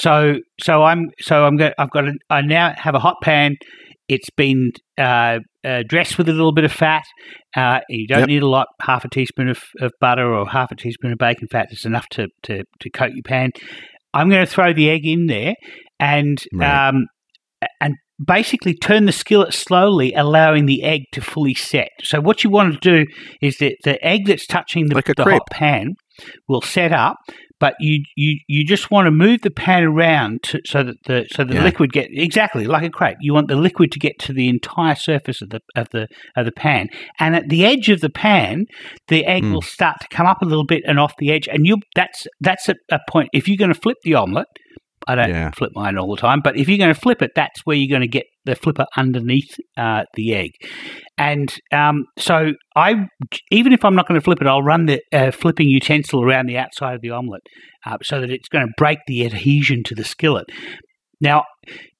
I now have a hot pan. It's been dressed with a little bit of fat. You don't need a lot. Half a teaspoon of butter or half a teaspoon of bacon fat is enough to coat your pan. I'm going to throw the egg in there and basically turn the skillet slowly, allowing the egg to fully set. So what you want to do is that the egg that's touching the hot pan will set up, but you just want to move the pan around so that the liquid get exactly like a crepe. You want the liquid to get to the entire surface of the pan, and at the edge of the pan, the egg will start to come up a little bit and off the edge. And that's a point. If you're going to flip the omelette, I don't flip mine all the time, but if you're going to flip it, that's where you're going to get the flipper underneath the egg. And so even if I'm not going to flip it, I'll run the flipping utensil around the outside of the omelette so that it's going to break the adhesion to the skillet. Now,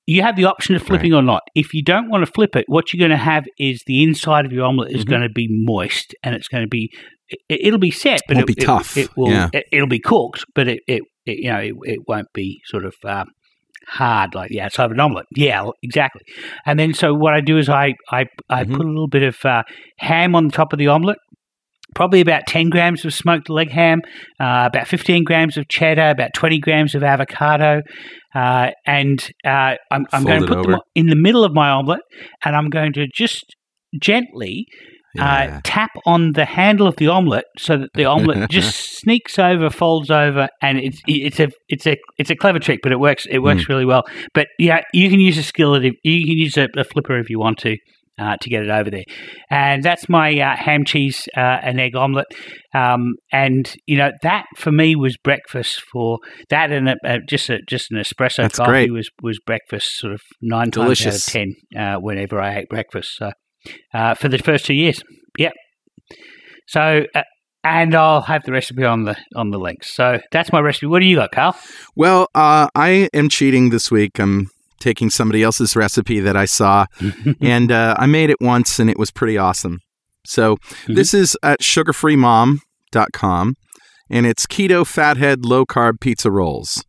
you have the option of flipping or not. If you don't want to flip it, what you're going to have is the inside of your omelette is going to be moist, and it's going to be it'll be set, but it'll be tough. It'll be cooked, but it won't be sort of hard like the outside of an omelette. Yeah, exactly. And then so what I do is I put a little bit of ham on the top of the omelette. Probably about 10 grams of smoked leg ham, about 15 grams of cheddar, about 20 grams of avocado, and I'm going to put them in the middle of my omelette, and I'm going to just gently tap on the handle of the omelette so that the omelette just sneaks over, folds over, and it's a clever trick, but it works really well. But yeah, you can use a skillet, you can use a flipper if you want to get it over there. And that's my ham, cheese, and egg omelette. And that for me was breakfast. For that, and just an espresso coffee was breakfast. Sort of 9 times out of 10 whenever I ate breakfast. So for the first 2 years, yep. So. And I'll have the recipe on the links. So that's my recipe. What do you got, Carl? Well, I am cheating this week. I'm taking somebody else's recipe that I saw, and I made it once, and it was pretty awesome. So this is at sugarfreemom.com, and it's keto fathead low carb pizza rolls.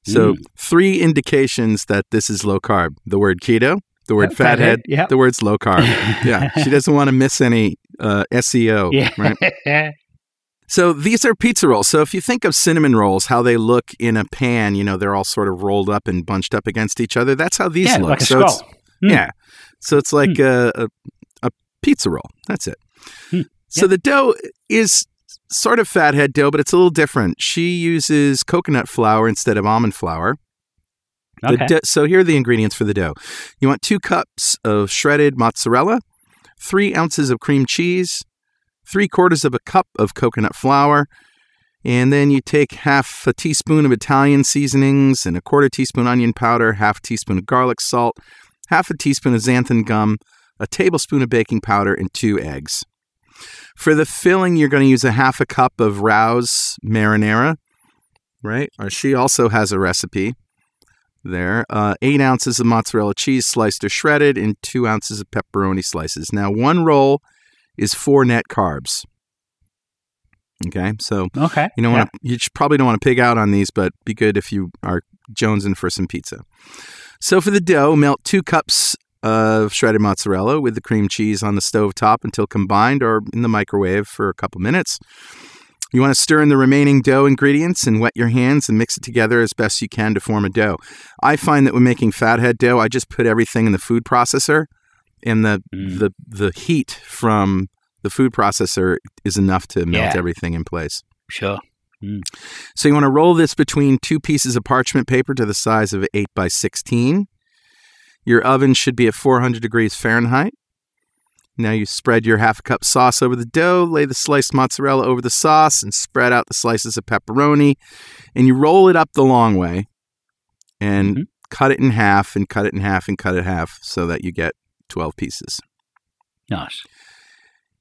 So 3 indications that this is low carb: the word keto, the word fathead, the words low carb. Yeah, she doesn't want to miss any SEO, right? So these are pizza rolls. So if you think of cinnamon rolls, how they look in a pan, they're all sort of rolled up and bunched up against each other. That's how these look. Like a scroll. So it's like a pizza roll. That's it. So the dough is sort of fathead dough, but it's a little different. She uses coconut flour instead of almond flour. Okay. So here are the ingredients for the dough. You want 2 cups of shredded mozzarella, 3 ounces of cream cheese, 3/4 of a cup of coconut flour, And then you take half a teaspoon of Italian seasonings and a quarter teaspoon onion powder, half a teaspoon of garlic salt, half a teaspoon of xanthan gum, a tablespoon of baking powder, and 2 eggs. For the filling, you're going to use a half a cup of Rao's marinara, right? Or she also has a recipe there. 8 ounces of mozzarella cheese sliced or shredded, and 2 ounces of pepperoni slices. Now, 1 roll is 4 net carbs. Okay, so you probably don't want to pig out on these, but be good if you are jonesing for some pizza. So for the dough, melt 2 cups of shredded mozzarella with the cream cheese on the stovetop until combined, or in the microwave for a couple minutes. You want to stir in the remaining dough ingredients and wet your hands and mix it together as best you can to form a dough. I find that when making fathead dough, I just put everything in the food processor, and the heat from the food processor is enough to melt everything in place. Sure. So you want to roll this between 2 pieces of parchment paper to the size of 8 by 16. Your oven should be at 400 degrees Fahrenheit. Now you spread your half a cup sauce over the dough, lay the sliced mozzarella over the sauce, and spread out the slices of pepperoni. And you roll it up the long way and cut it in half and cut it in half and cut it in half so that you get 12 pieces. Nice.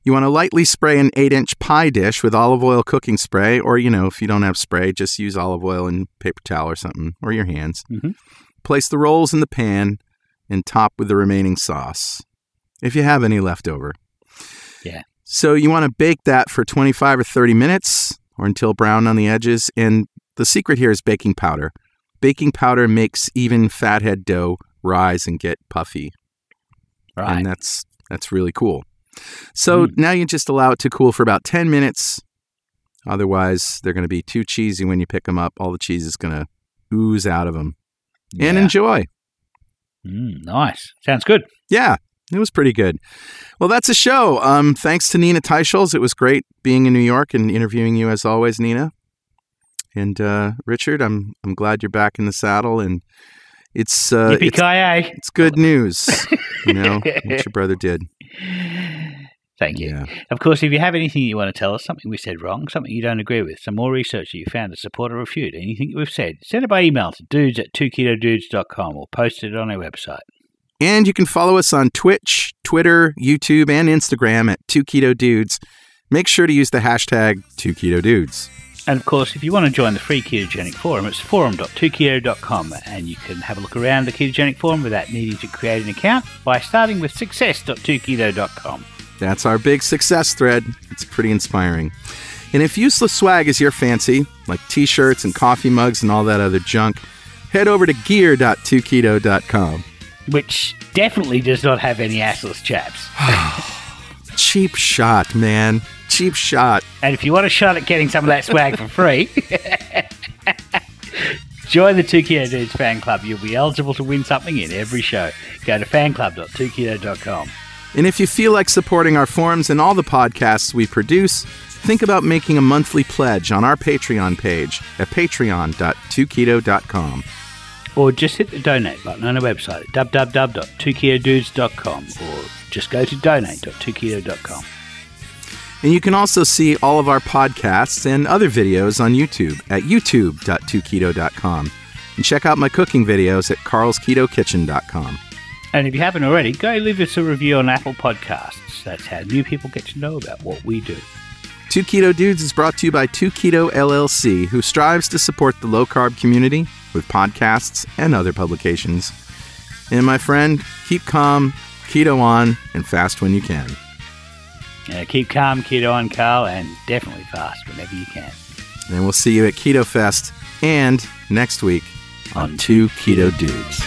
You want to lightly spray an 8-inch pie dish with olive oil cooking spray, or, if you don't have spray, just use olive oil and paper towel or something, or your hands. Place the rolls in the pan and top with the remaining sauce, if you have any left over. Yeah. So you want to bake that for 25 or 30 minutes, or until brown on the edges. And the secret here is baking powder. Baking powder makes even fathead dough rise and get puffy. Right. And that's really cool. So now you just allow it to cool for about 10 minutes. Otherwise, they're going to be too cheesy when you pick them up. All the cheese is going to ooze out of them. And enjoy. Nice. Sounds good. Yeah, it was pretty good. Well, that's a show. Thanks to Nina Teicholz. It was great being in New York and interviewing you as always, Nina. And Richard, I'm glad you're back in the saddle. And it's good news, what your brother did. Thank you. Yeah. Of course, if you have anything you want to tell us, something we said wrong, something you don't agree with, some more research that you found to support or refute anything we've said, send it by email to dudes@2ketodudes.com or post it on our website. And you can follow us on Twitch, Twitter, YouTube, and Instagram at 2ketodudes. Make sure to use the hashtag 2ketodudes. And of course, if you want to join the free ketogenic forum, it's forum.2keto.com, and you can have a look around the ketogenic forum without needing to create an account by starting with success.2keto.com. That's our big success thread. It's pretty inspiring. And if useless swag is your fancy, like t-shirts and coffee mugs and all that other junk, head over to gear.2keto.com. Which definitely does not have any assless chaps. Cheap shot, man. Cheap shot. And if you want a shot at getting some of that swag for free, join the 2Keto Dudes fan club. You'll be eligible to win something in every show. Go to fanclub.2keto.com. And if you feel like supporting our forums and all the podcasts we produce, think about making a monthly pledge on our Patreon page at patreon.2keto.com. Or just hit the donate button on our website at www.2ketodudes.com, or just go to donate.2keto.com. And you can also see all of our podcasts and other videos on YouTube at youtube.2keto.com. And check out my cooking videos at carlsketokitchen.com. And if you haven't already, go leave us a review on Apple Podcasts. That's how new people get to know about what we do. 2 Keto Dudes is brought to you by 2 Keto LLC, who strives to support the low-carb community with podcasts and other publications. And my friend, keep calm, keto on, and fast when you can. Keep calm, keto on, Carl, and definitely fast whenever you can. And we'll see you at Keto Fest and next week on 2 Keto Dudes.